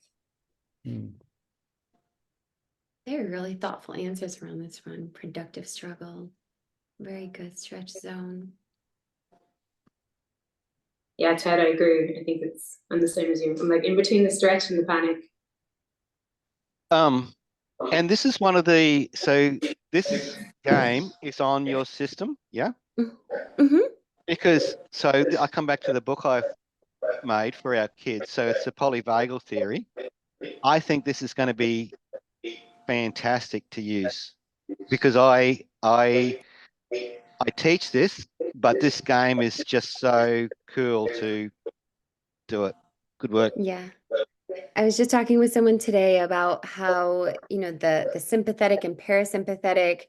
They're really thoughtful answers around this one. Productive struggle. Very good stretch zone. Yeah, Ted, I agree. I think I'm the same as you. I'm like in between the stretch and the panic. And this is this game is on your system, yeah? Mm-hmm. Because I come back to the book I've made for our kids. So it's the polyvagal theory. I think this is going to be fantastic to use because I teach this, but this game is just so cool to do it. Good work. Yeah. I was just talking with someone today about how, the sympathetic and parasympathetic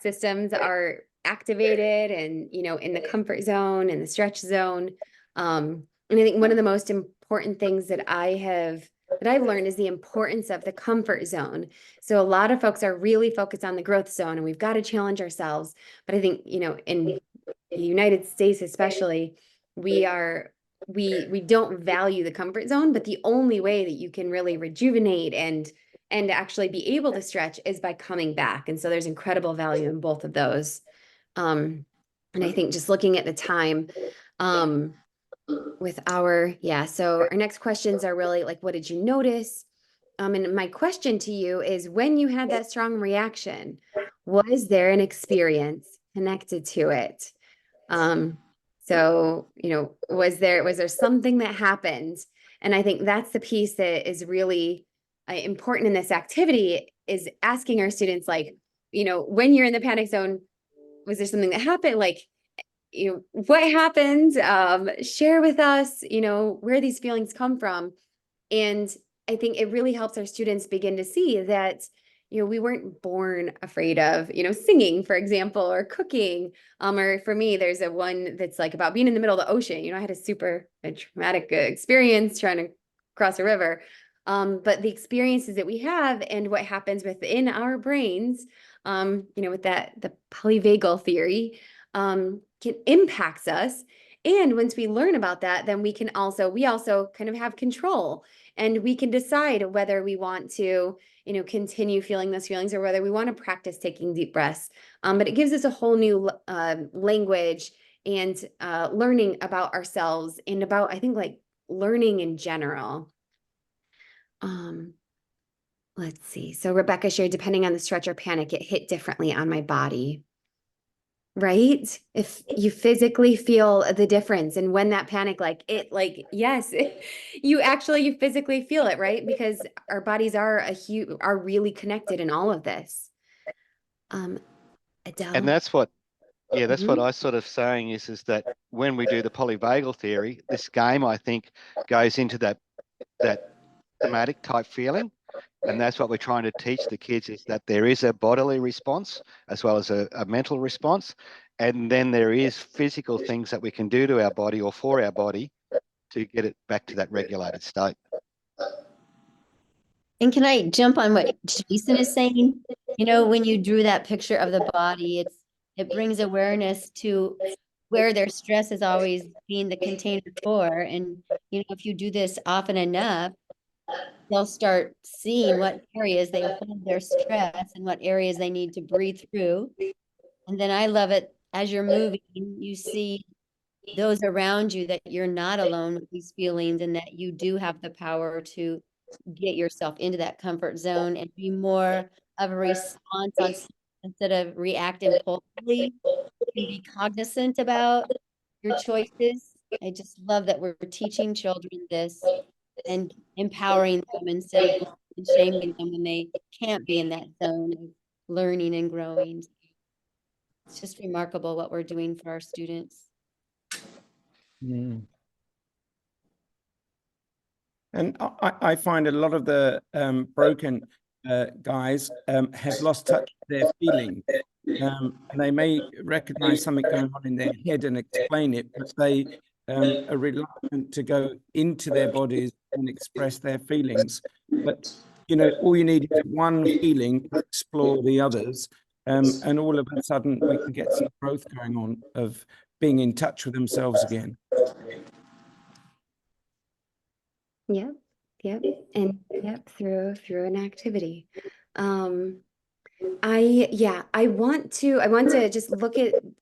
systems are activated and, in the comfort zone and the stretch zone. And I think one of the most important things that I've learned is the importance of the comfort zone. So a lot of folks are really focused on the growth zone and we've got to challenge ourselves. But I think, in the United States, especially, we don't value the comfort zone, but the only way that you can really rejuvenate and actually be able to stretch is by coming back. And so there's incredible value in both of those. And I think just looking at the time, so our next questions are really like, what did you notice? And my question to you is, when you had that strong reaction, was there an experience connected to it? So, was there something that happened? And I think that's the piece that is really important in this activity, is asking our students, like, when you're in the panic zone, was there something that happened? Like, what happened? Share with us, where these feelings come from. And I think it really helps our students begin to see that, we weren't born afraid of, singing, for example, or cooking. Or for me, there's a one that's like about being in the middle of the ocean. I had a traumatic experience trying to cross a river. But the experiences that we have and what happens within our brains, with the polyvagal theory, can impacts us. And once we learn about that, then we also kind of have control, and we can decide whether we want to, continue feeling those feelings or whether we want to practice taking deep breaths. But it gives us a whole new language and learning about ourselves and about, I think, like learning in general. Let's see. So Rebecca shared, depending on the stretch or panic, it hit differently on my body. Right? If you physically feel the difference, and when that panic, yes, you physically feel it, right? Because our bodies are really connected in all of this. Edel. And that's what I sort of saying is that when we do the polyvagal theory, this game, I think, goes into that thematic type feeling. And that's what we're trying to teach the kids, is that there is a bodily response as well as a mental response. And then there is physical things that we can do to our body or for our body to get it back to that regulated state. And can I jump on what Jason is saying? You know, when you drew that picture of the body, it brings awareness to where their stress is always being the container for. And, you know, if you do this often enough, they'll start seeing what areas they hold their stress and what areas they need to breathe through. And then I love it as you're moving, you see those around you that you're not alone with these feelings and that you do have the power to get yourself into that comfort zone and be more of a response on instead of react impulsively and be cognizant about your choices. I just love that we're teaching children this and empowering them instead of shaming them when they can't be in that zone of learning and growing. It's just remarkable what we're doing for our students. Mm. And I find a lot of the broken guys have lost touch with their feelings. And they may recognize something going on in their head and explain it, but they are reluctant to go into their bodies and express their feelings. But, you know, all you need is one feeling to explore the others. And all of a sudden we can get some growth going on of being in touch with themselves again. Yep, yep, and yep, through an activity. I want to just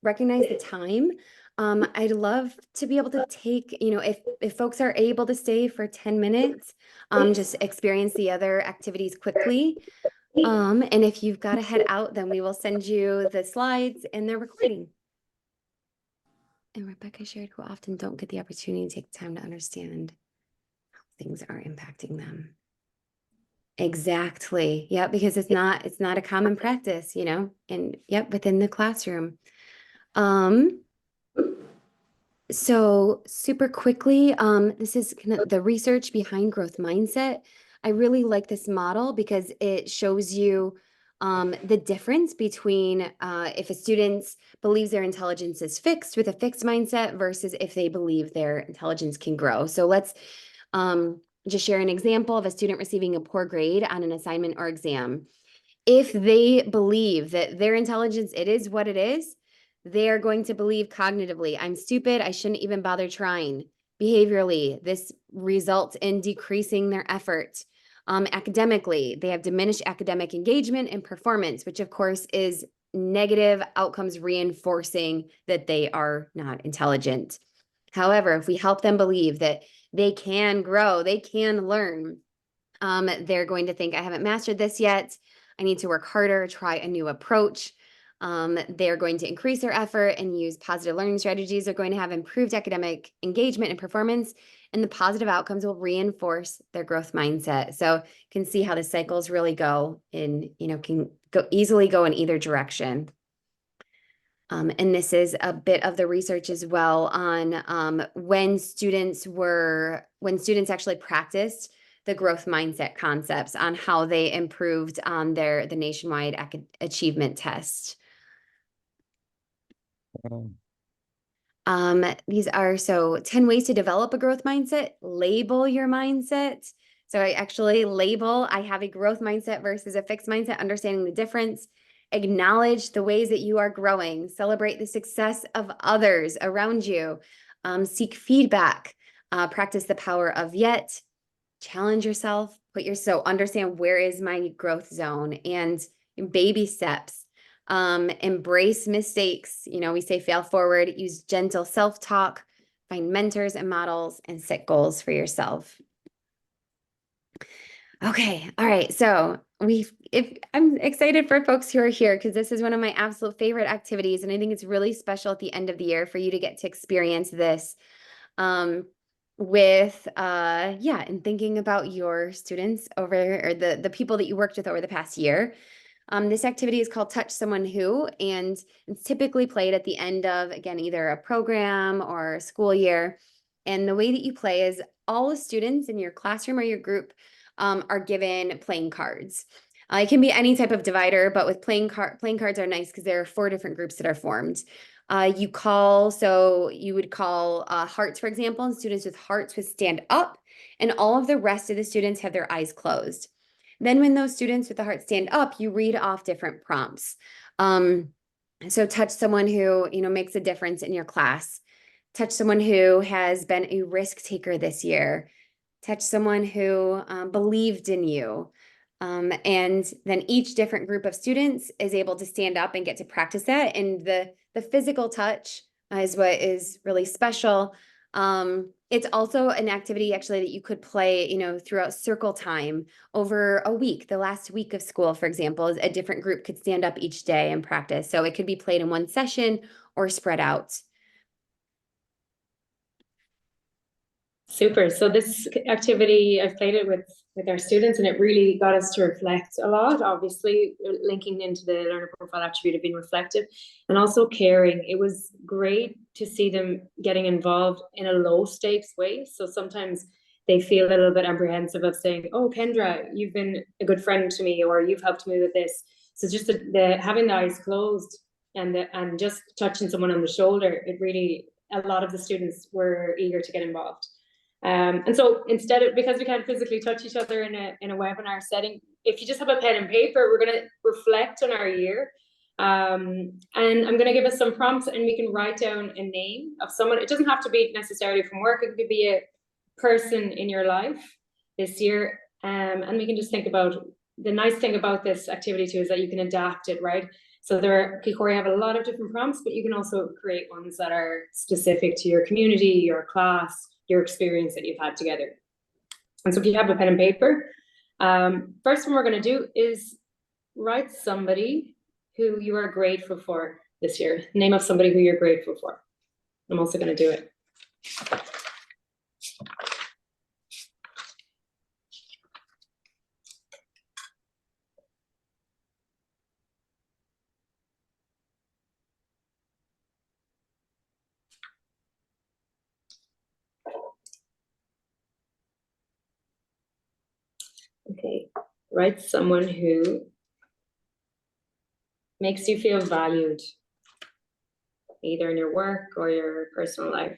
recognize the time. I'd love to be able to take, you know, if folks are able to stay for 10 minutes, just experience the other activities quickly. And if you've got to head out, then we will send you the slides and the recording. And Rebecca shared who often don't get the opportunity to take time to understand how things are impacting them. Exactly. Yeah, because it's not a common practice, you know, and yep, within the classroom. So super quickly, this is kind of the research behind growth mindset. I really like this model because it shows you the difference between if a student believes their intelligence is fixed with a fixed mindset versus if they believe their intelligence can grow. So let's just share an example of a student receiving a poor grade on an assignment or exam. If they believe that their intelligence, it is what it is, they are going to believe cognitively, I'm stupid, I shouldn't even bother trying. Behaviorally, this results in decreasing their effort. Academically, they have diminished academic engagement and performance, which of course is negative outcomes reinforcing that they are not intelligent. However, if we help them believe that they can grow, they can learn, they're going to think, I haven't mastered this yet. I need to work harder, try a new approach. They're going to increase their effort and use positive learning strategies. They're going to have improved academic engagement and performance, and the positive outcomes will reinforce their growth mindset. So you can see how the cycles really go in, you know, can easily go in either direction. And this is a bit of the research as well on when students actually practiced the growth mindset concepts on how they improved on the nationwide achievement test. These are 10 ways to develop a growth mindset. Label your mindset. So I actually label, I have a growth mindset versus a fixed mindset, understanding the difference. Acknowledge the ways that you are growing. Celebrate the success of others around you. Seek feedback. Practice the power of yet. Challenge yourself. Understand where is my growth zone and baby steps. Embrace mistakes. You know, we say fail forward. Use gentle self-talk. Find mentors and models and set goals for yourself. Okay. All right. So I'm excited for folks who are here because this is one of my absolute favorite activities. And I think it's really special at the end of the year for you to get to experience this and thinking about your students or the people that you worked with over the past year. This activity is called Touch Someone Who, and it's typically played at the end of, again, either a program or a school year. And the way that you play is all the students in your classroom or your group are given playing cards. It can be any type of divider, but with playing cards are nice because there are 4 different groups that are formed. You would call hearts, for example, and students with hearts would stand up, and all of the rest of the students have their eyes closed. Then when those students with the heart stand up, you read off different prompts. So touch someone who, makes a difference in your class. Touch someone who has been a risk taker this year. Touch someone who believed in you. And then each different group of students is able to stand up and get to practice that. And the physical touch is what is really special. It's also an activity actually that you could play, throughout circle time over a week. The last week of school, for example, is a different group could stand up each day and practice. So it could be played in one session or spread out. Super. So this activity, I've played it with our students, and it really got us to reflect a lot, obviously linking into the learner profile attribute of being reflective and also caring. It was great to see them getting involved in a low stakes way. So sometimes they feel a little bit apprehensive of saying, oh, Kendra, you've been a good friend to me, or you've helped me with this. So just the having the eyes closed and just touching someone on the shoulder, it really, a lot of the students were eager to get involved. And so instead of, because we can't physically touch each other in a webinar setting, if you just have a pen and paper, we're going to reflect on our year. And I'm going to give us some prompts, and we can write down a name of someone. It doesn't have to be necessarily from work. It could be a person in your life this year. And we can just think about, the nice thing about this activity too is that you can adapt it, right? So Kikori have a lot of different prompts, but you can also create ones that are specific to your community, your class, your experience that you've had together. And so if you have a pen and paper, first one we're going to do is write somebody who you are grateful for this year. Name of somebody who you're grateful for. I'm also going to do it. Okay, write someone who makes you feel valued, either in your work or your personal life.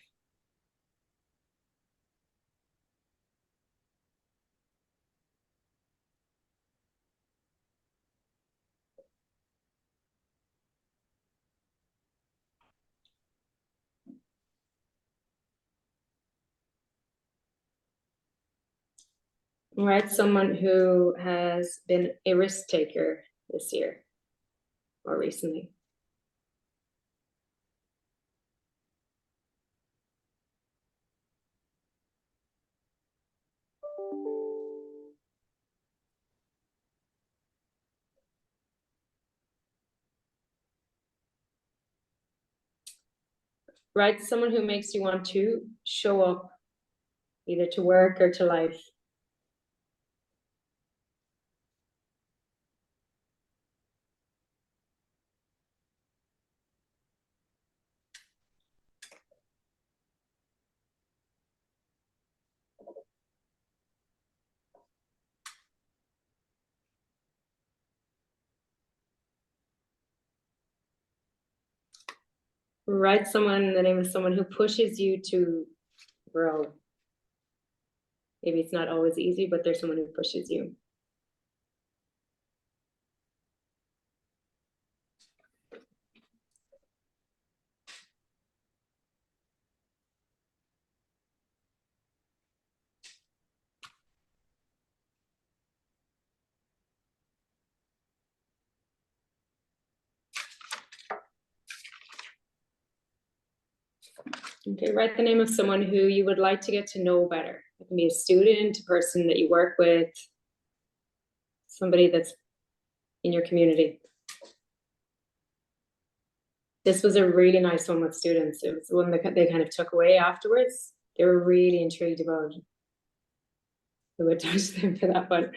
Write someone who has been a risk taker this year or recently. Write someone who makes you want to show up, either to work or to life. Write the name of someone who pushes you to grow. Maybe it's not always easy, but there's someone who pushes you. Okay, write the name of someone who you would like to get to know better. It can be a student, a person that you work with, somebody that's in your community. This was a really nice one with students. It was the one that they kind of took away afterwards. They were really intrigued about who would touch them for that one.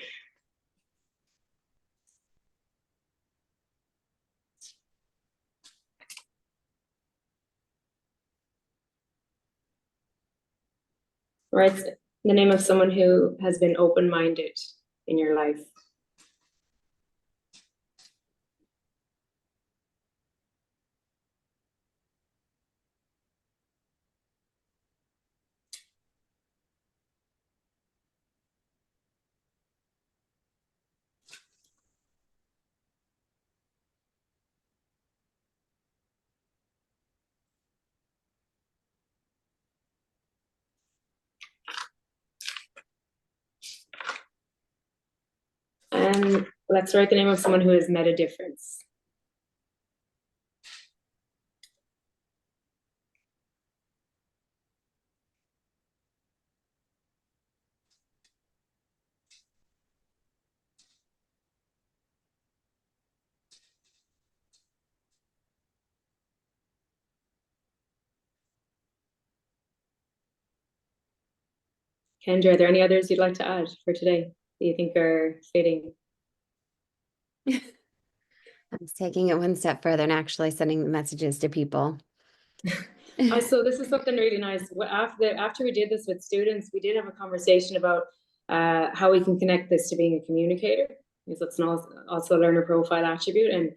Write the name of someone who has been open-minded in your life. Let's write the name of someone who has made a difference. Kendra, are there any others you'd like to add for today that you think are fitting? I was taking it one step further and actually sending the messages to people. So this is something really nice. After we did this with students, we did have a conversation about how we can connect this to being a communicator, because that's also a learner profile attribute, and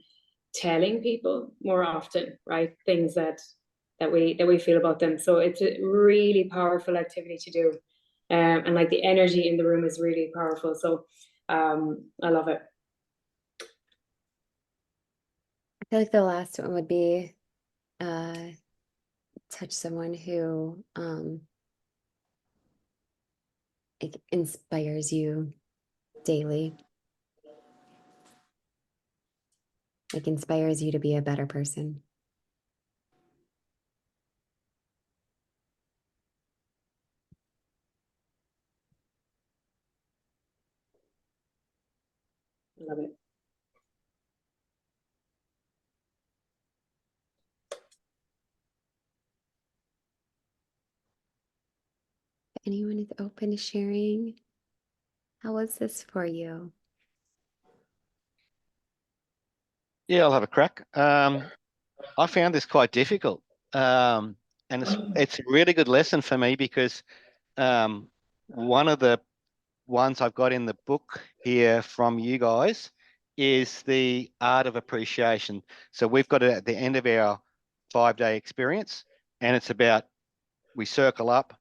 telling people more often, right, things that we feel about them. So it's a really powerful activity to do, and like the energy in the room is really powerful. So I love it. I feel like the last one would be touch someone who it inspires you daily. Like inspires you to be a better person. I love it. If anyone is open to sharing, how was this for you? Yeah, I'll have a crack. I found this quite difficult, and it's a really good lesson for me because one of the ones I've got in the book here from you guys is the art of appreciation. So we've got it at the end of our 5-day experience, and it's about, we circle up,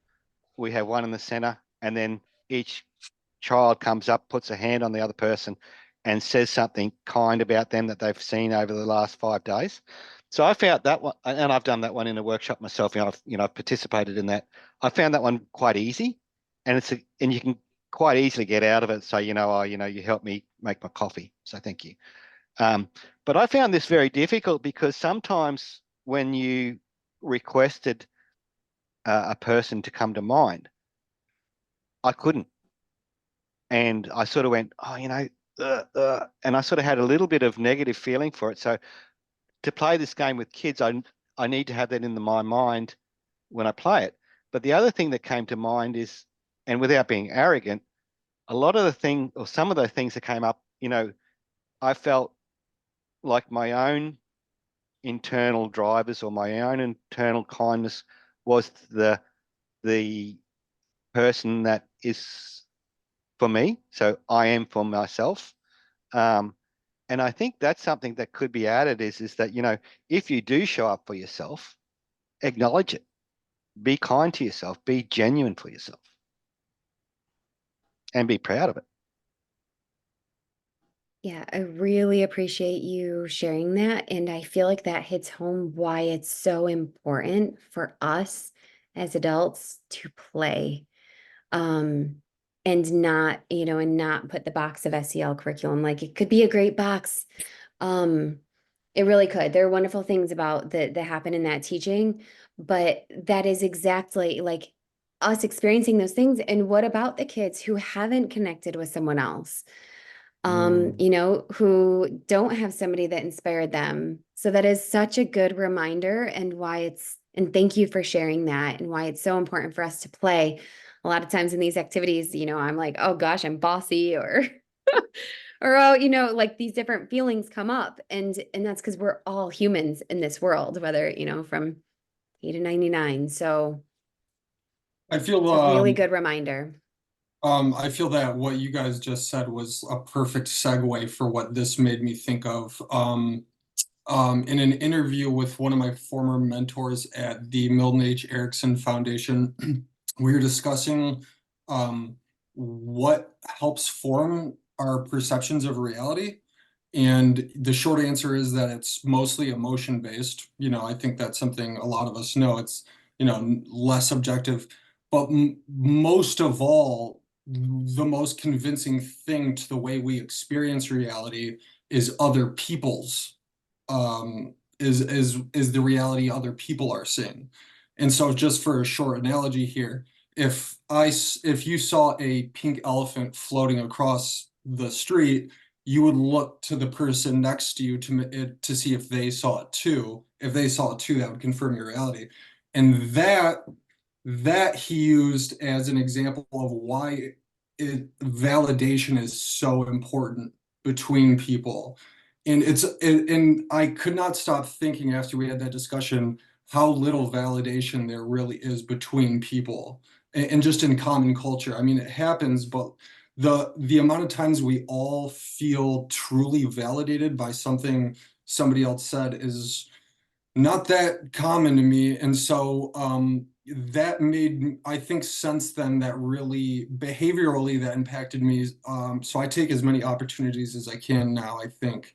we have one in the center, and then each child comes up, puts a hand on the other person and says something kind about them that they've seen over the last 5 days. So I found that one, and I've done that one in a workshop myself. I've participated in that. I found that one quite easy, and and you can quite easily get out of it. So, you helped me make my coffee, so thank you. But I found this very difficult because sometimes when you requested a person to come to mind, I couldn't. And I sort of went, and I sort of had a little bit of negative feeling for it. So to play this game with kids, I need to have that in my mind when I play it. But the other thing that came to mind is, and without being arrogant, a lot of the thing, or some of the things that came up, I felt like my own internal drivers or my own internal kindness was the person that is for me. So I am for myself. And I think that's something that could be added is that, if you do show up for yourself, acknowledge it, be kind to yourself, be genuine for yourself, and be proud of it. Yeah, I really appreciate you sharing that. And I feel like that hits home why it's so important for us as adults to play. And not put the box of SEL curriculum. Like it could be a great box. It really could. There are wonderful things about that happen in that teaching, but that is exactly like us experiencing those things. And what about the kids who haven't connected with someone else? Who don't have somebody that inspired them. So that is such a good reminder and thank you for sharing that and why it's so important for us to play. A lot of times in these activities, I'm like, oh gosh, I'm bossy or like these different feelings come up and that's because we're all humans in this world, whether, from 8 to 99. So I feel it's a really good reminder. I feel that what you guys just said was a perfect segue for what this made me think of. In an interview with one of my former mentors at the Milton H. Erickson Foundation, we were discussing what helps form our perceptions of reality. And the short answer is that it's mostly emotion based. I think that's something a lot of us know. It's, less objective. But most of all, the most convincing thing to the way we experience reality is other people's is the reality other people are seeing. And so just for a short analogy here, if you saw a pink elephant floating across the street, you would look to the person next to you to see if they saw it too. If they saw it too, that would confirm your reality. And that he used as an example of why validation is so important between people. And and I could not stop thinking after we had that discussion how little validation there really is between people and just in common culture. I mean, it happens, but the amount of times we all feel truly validated by something somebody else said is not that common to me. And so that made, I think since then, that really behaviorally that impacted me. So I take as many opportunities as I can now, I think,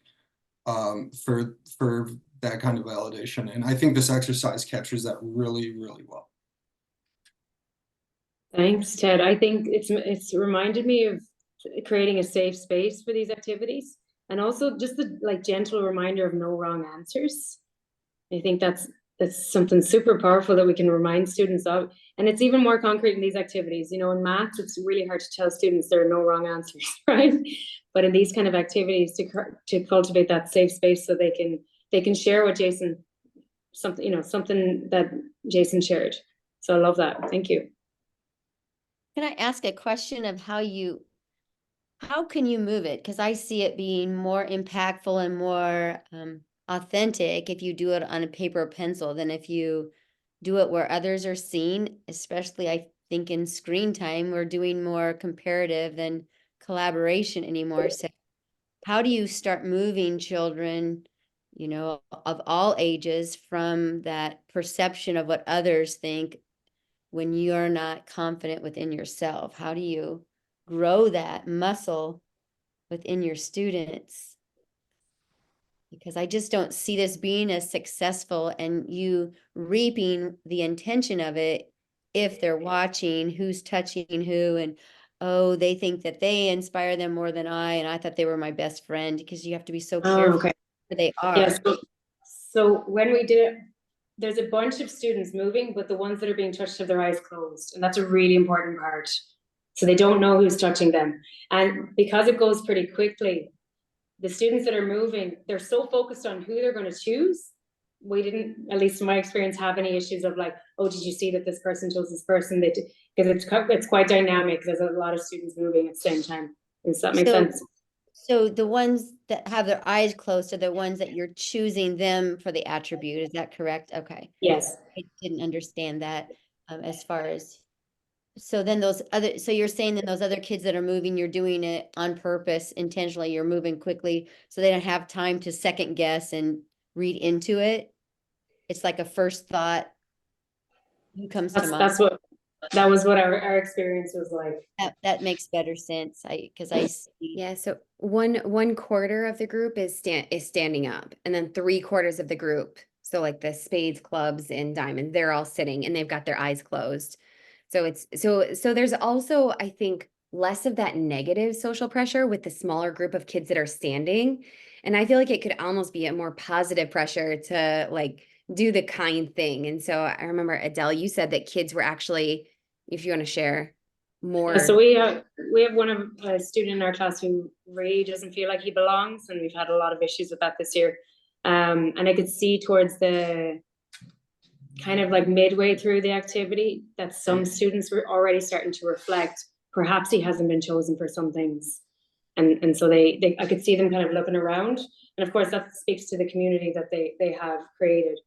for that kind of validation. And I think this exercise captures that really, really well. Thanks, Ted. I think it's reminded me of creating a safe space for these activities, and also just the gentle reminder of no wrong answers. I think that's something super powerful that we can remind students of, and it's even more concrete in these activities. You know, in maths, it's really hard to tell students there are no wrong answers, right? But in these kind of activities, to cultivate that safe space so they can share what Jason, something that Jason shared. So I love that. Thank you. Can I ask a question of how can you move it? Because I see it being more impactful and more authentic if you do it on a paper or pencil than if you do it where others are seen, especially I think in screen time, we're doing more comparative than collaboration anymore. So how do you start moving children, of all ages from that perception of what others think when you're not confident within yourself? How do you grow that muscle within your students? Because I just don't see this being as successful and you reaping the intention of it if they're watching who's touching who and, oh, they think that they inspire them more than and I thought they were my best friend, because you have to be so careful where they are. Yes. So when we did it, there's a bunch of students moving, but the ones that are being touched have their eyes closed. And that's a really important part. So they don't know who's touching them. And because it goes pretty quickly, the students that are moving, they're so focused on who they're going to choose. We didn't, at least in my experience, have any issues of like, oh, did you see that this person chose this person? Because it's quite dynamic. There's a lot of students moving at the same time. Does that make sense? So the ones that have their eyes closed are the ones that you're choosing them for the attribute. Is that correct? Okay. Yes. I didn't understand that as far as, so then so you're saying that those other kids that are moving, you're doing it on purpose, intentionally, you're moving quickly so they don't have time to second guess and read into it. It's like a first thought. Who comes to mind? That was what our experience was like. That makes better sense. Because I see. Yeah, so one quarter of the group is standing up, and then 3/4 of the group, so like the spades, clubs, and diamonds, they're all sitting and they've got their eyes closed. So it's so there's also, I think, less of that negative social pressure with the smaller group of kids that are standing. And I feel like it could almost be a more positive pressure to like do the kind thing. And so I remember, Edel, you said that kids were actually, if you want to share more. So we have a student in our class who really doesn't feel like he belongs, and we've had a lot of issues with that this year. And I could see towards the kind of like midway through the activity that some students were already starting to reflect, perhaps he hasn't been chosen for some things. And so I could see them kind of looking around. And of course that speaks to the community that they have created.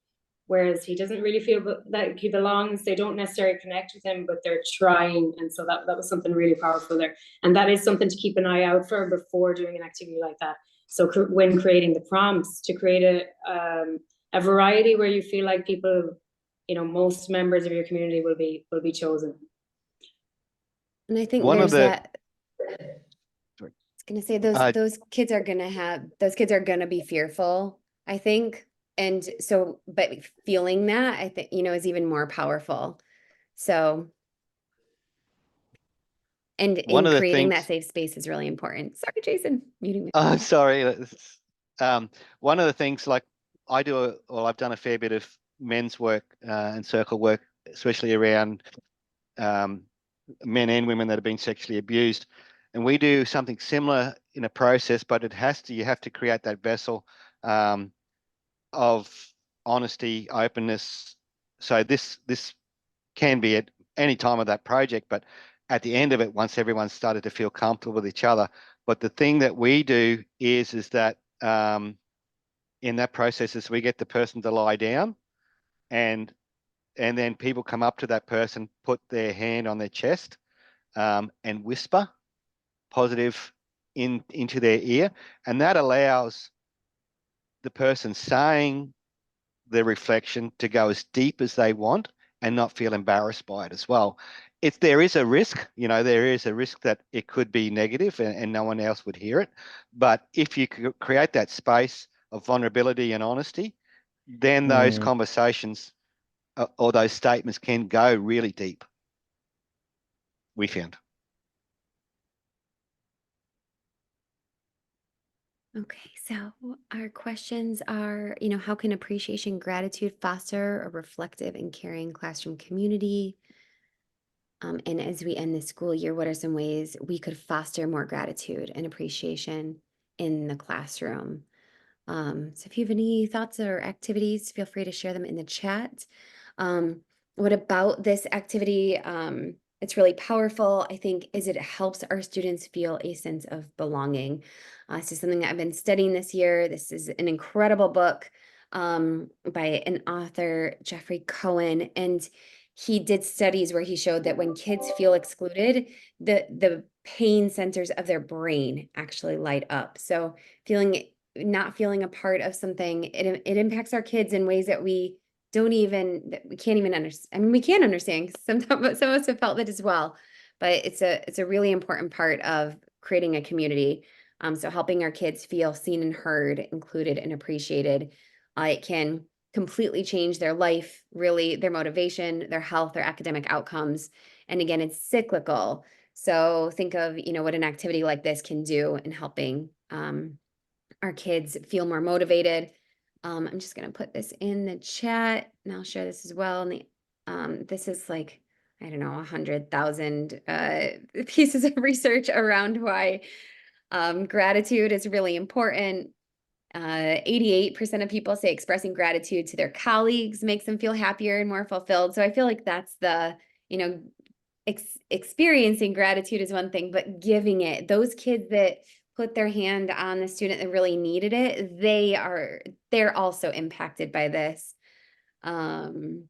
Whereas he doesn't really feel that he belongs. They don't necessarily connect with him, but they're trying. And so that was something really powerful there. And that is something to keep an eye out for before doing an activity like that. So when creating the prompts, to create a variety where you feel like people, most members of your community will be chosen. And I think there's that. I was gonna say those kids are gonna be fearful, I think. And so, but feeling that, I think, is even more powerful. So And One in of the creating that things, safe space is really important. Sorry, Jason, muting me. oh, sorry. One of the things, like I've done a fair bit of men's work and circle work, especially around men and women that have been sexually abused. And we do something similar in a process, but you have to create that vessel of honesty, openness. So this can be at any time of that project, but at the end of it, once everyone's started to feel comfortable with each other. But the thing that we do is that in that process is we get the person to lie down, and then people come up to that person, put their hand on their chest, and whisper positive into their ear, and that allows the person saying the reflection to go as deep as they want and not feel embarrassed by it as well. There is a risk, there is a risk that it could be negative and no one else would hear it. But if you create that space of vulnerability and honesty, then those conversations or those statements can go really deep, we found. Okay, so our questions are, how can appreciation, gratitude foster a reflective and caring classroom community? And as we end the school year, what are some ways we could foster more gratitude and appreciation in the classroom? So if you have any thoughts or activities, feel free to share them in the chat. What about this activity? It's really powerful, I think, is it helps our students feel a sense of belonging. This is something that I've been studying this year. This is an incredible book by an author, Jeffrey Cohen, and he did studies where he showed that when kids feel excluded, the pain centers of their brain actually light up. So not feeling a part of something, it impacts our kids in ways that we can't even understand. I mean, we can understand sometimes, but some of us have felt that as well. But it's a really important part of creating a community. So helping our kids feel seen and heard, included and appreciated. It can completely change their life, really, their motivation, their health, their academic outcomes. And again, it's cyclical. So think of, what an activity like this can do in helping our kids feel more motivated. I'm just going to put this in the chat and I'll share this as well. And this is like, I don't know, 100,000 pieces of research around why gratitude is really important. 88% of people say expressing gratitude to their colleagues makes them feel happier and more fulfilled. So I feel like that's the, experiencing gratitude is one thing, but giving it, those kids that put their hand on the student that really needed it, they're also impacted by this. And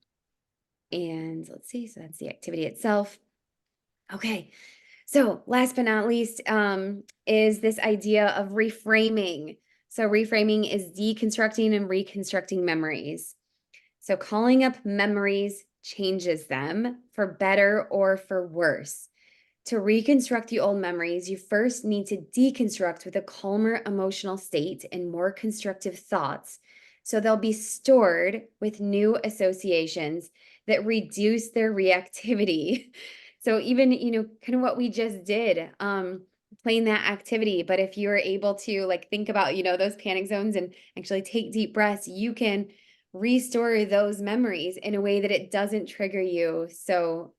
let's see, so that's the activity itself. Okay, so last but not least is this idea of reframing. So reframing is deconstructing and reconstructing memories. So calling up memories changes them for better or for worse. To reconstruct the old memories, you first need to deconstruct with a calmer emotional state and more constructive thoughts. So they'll be stored with new associations that reduce their reactivity. So even, kind of what we just did, playing that activity. But if you're able to think about, those panic zones and actually take deep breaths, you can restore those memories in a way that it doesn't trigger you so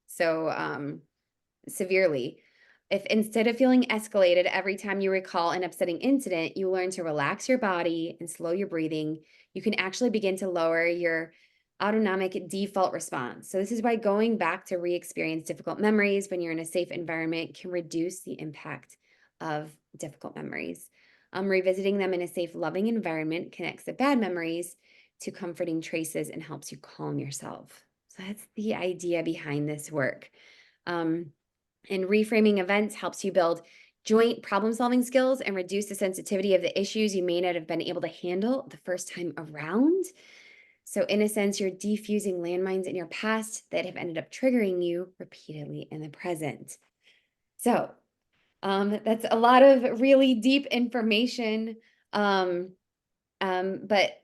severely. If instead of feeling escalated every time you recall an upsetting incident, you learn to relax your body and slow your breathing, you can actually begin to lower your autonomic default response. So this is why going back to re-experience difficult memories when you're in a safe environment can reduce the impact of difficult memories. Revisiting them in a safe, loving environment connects the bad memories to comforting traces and helps you calm yourself. So that's the idea behind this work. And reframing events helps you build joint problem-solving skills and reduce the sensitivity of the issues you may not have been able to handle the first time around. So in a sense, you're defusing landmines in your past that have ended up triggering you repeatedly in the present. So that's a lot of really deep information. But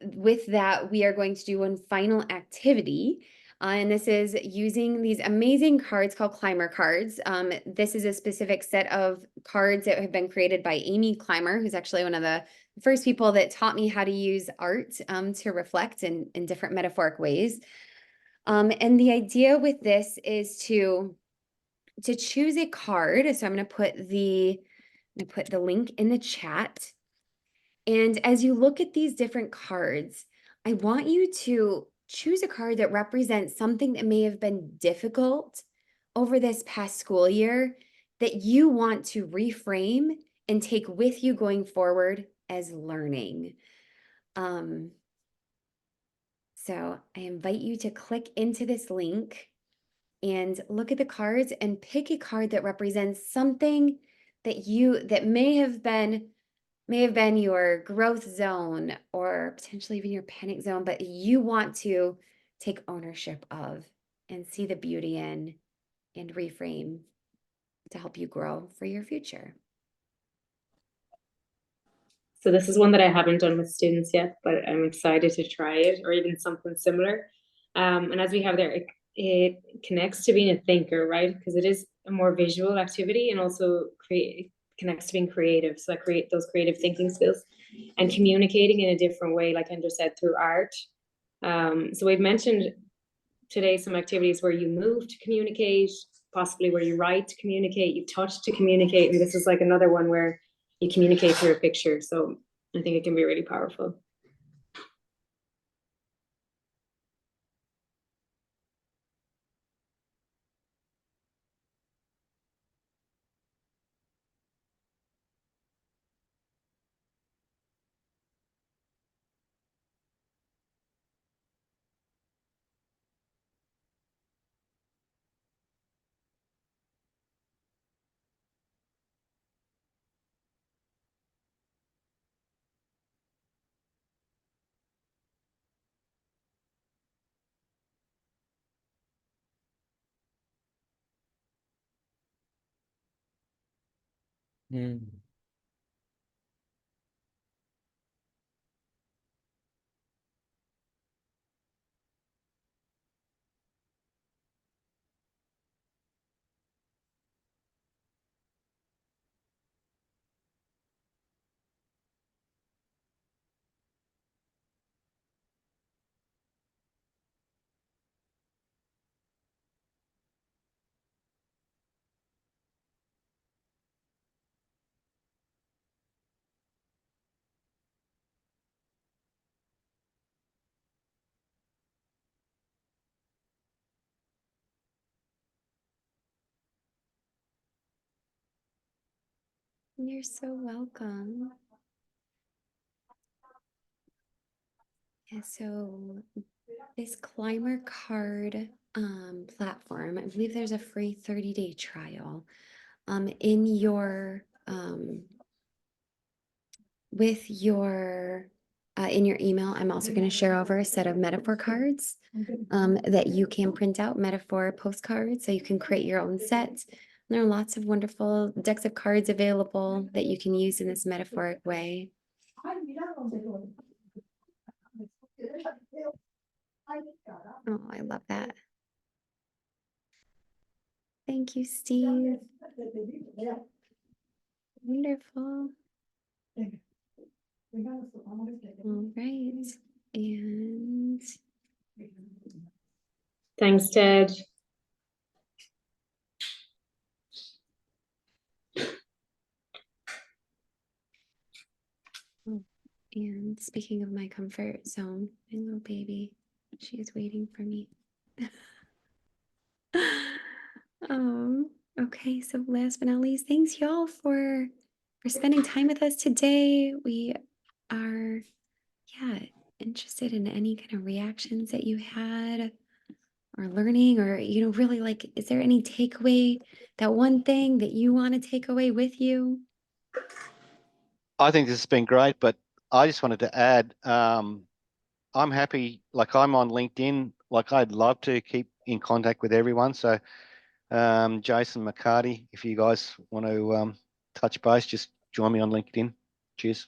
with that, we are going to do one final activity. And this is using these amazing cards called Climber cards. This is a specific set of cards that have been created by Amy Climber, who's actually one of the first people that taught me how to use art to reflect in different metaphoric ways. And the idea with this is to choose a card. So I'm going to put the link in the chat. And as you look at these different cards, I want you to choose a card that represents something that may have been difficult over this past school year that you want to reframe and take with you going forward as learning. So I invite you to click into this link and look at the cards and pick a card that represents something that may have been your growth zone or potentially even your panic zone, but you want to take ownership of and see the beauty in and reframe to help you grow for your future. So this is one that I haven't done with students yet, but I'm excited to try it, or even something similar. And as we have there, it connects to being a thinker, right? Because it is a more visual activity, and also connects to being creative. So I create those creative thinking skills and communicating in a different way, like Kendra said, through art. So we've mentioned today some activities where you move to communicate, possibly where you write to communicate, you touch to communicate, and this is like another one where you communicate through a picture. So I think it can be really powerful. Mm. You're so welcome. Yeah, so this Climber card platform, I believe there's a free 30-day trial. In your in your email, I'm also going to share over a set of metaphor cards that you can print out, metaphor postcards, so you can create your own set. There are lots of wonderful decks of cards available that you can use in this metaphoric way. Oh, I love that. Thank you, Steve. Wonderful. All right. And Thanks, Ted. and speaking of my comfort zone, my little baby, she is waiting for me. Okay, so last but not least, thanks y'all for spending time with us today. We are interested in any kind of reactions that you had or learning, or really, like, is there any takeaway, that one thing that you want to take away with you? I think this has been great, but I just wanted to add, I'm happy, like I'm on LinkedIn, like I'd love to keep in contact with everyone. So Jason McCarty, if you guys want to touch base, just join me on LinkedIn. Cheers.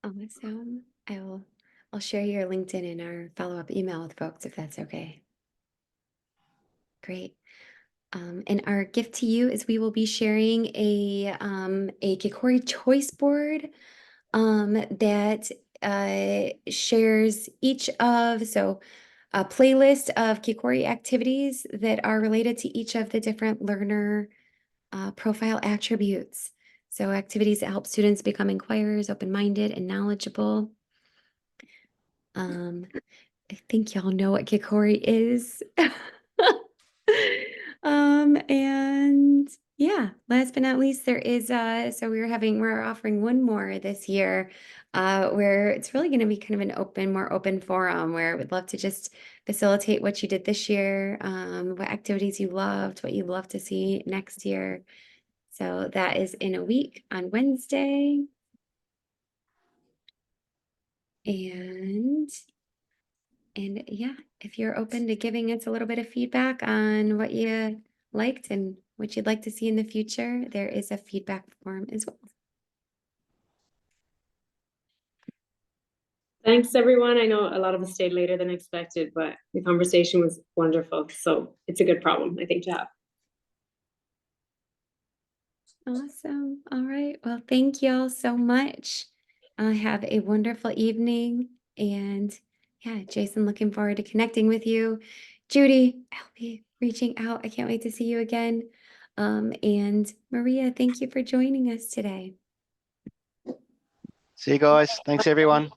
Awesome. I'll I'll share your LinkedIn in our follow-up email with folks if that's okay. Great. And our gift to you is we will be sharing a Kikori choice board that shares each of, so a playlist of Kikori activities that are related to each of the different learner profile attributes. So activities that help students become inquirers, open-minded, and knowledgeable. I think y'all know what Kikori is. And yeah, last but not least, there is so we're offering one more this year, where it's really going to be kind of an more open forum where we'd love to just facilitate what you did this year, what activities you loved, what you'd love to see next year. So that is in a week on Wednesday. And yeah, if you're open to giving us a little bit of feedback on what you liked and what you'd like to see in the future, there is a feedback form as well. Thanks, everyone. I know a lot of us stayed later than expected, but the conversation was wonderful. So it's a good problem, I think, to have. Awesome. All right. Well, thank y'all so much. Have a wonderful evening. And yeah, Jason, looking forward to connecting with you. Judy, I'll be reaching out. I can't wait to see you again. And Maria, thank you for joining us today. See you guys. Thanks, everyone.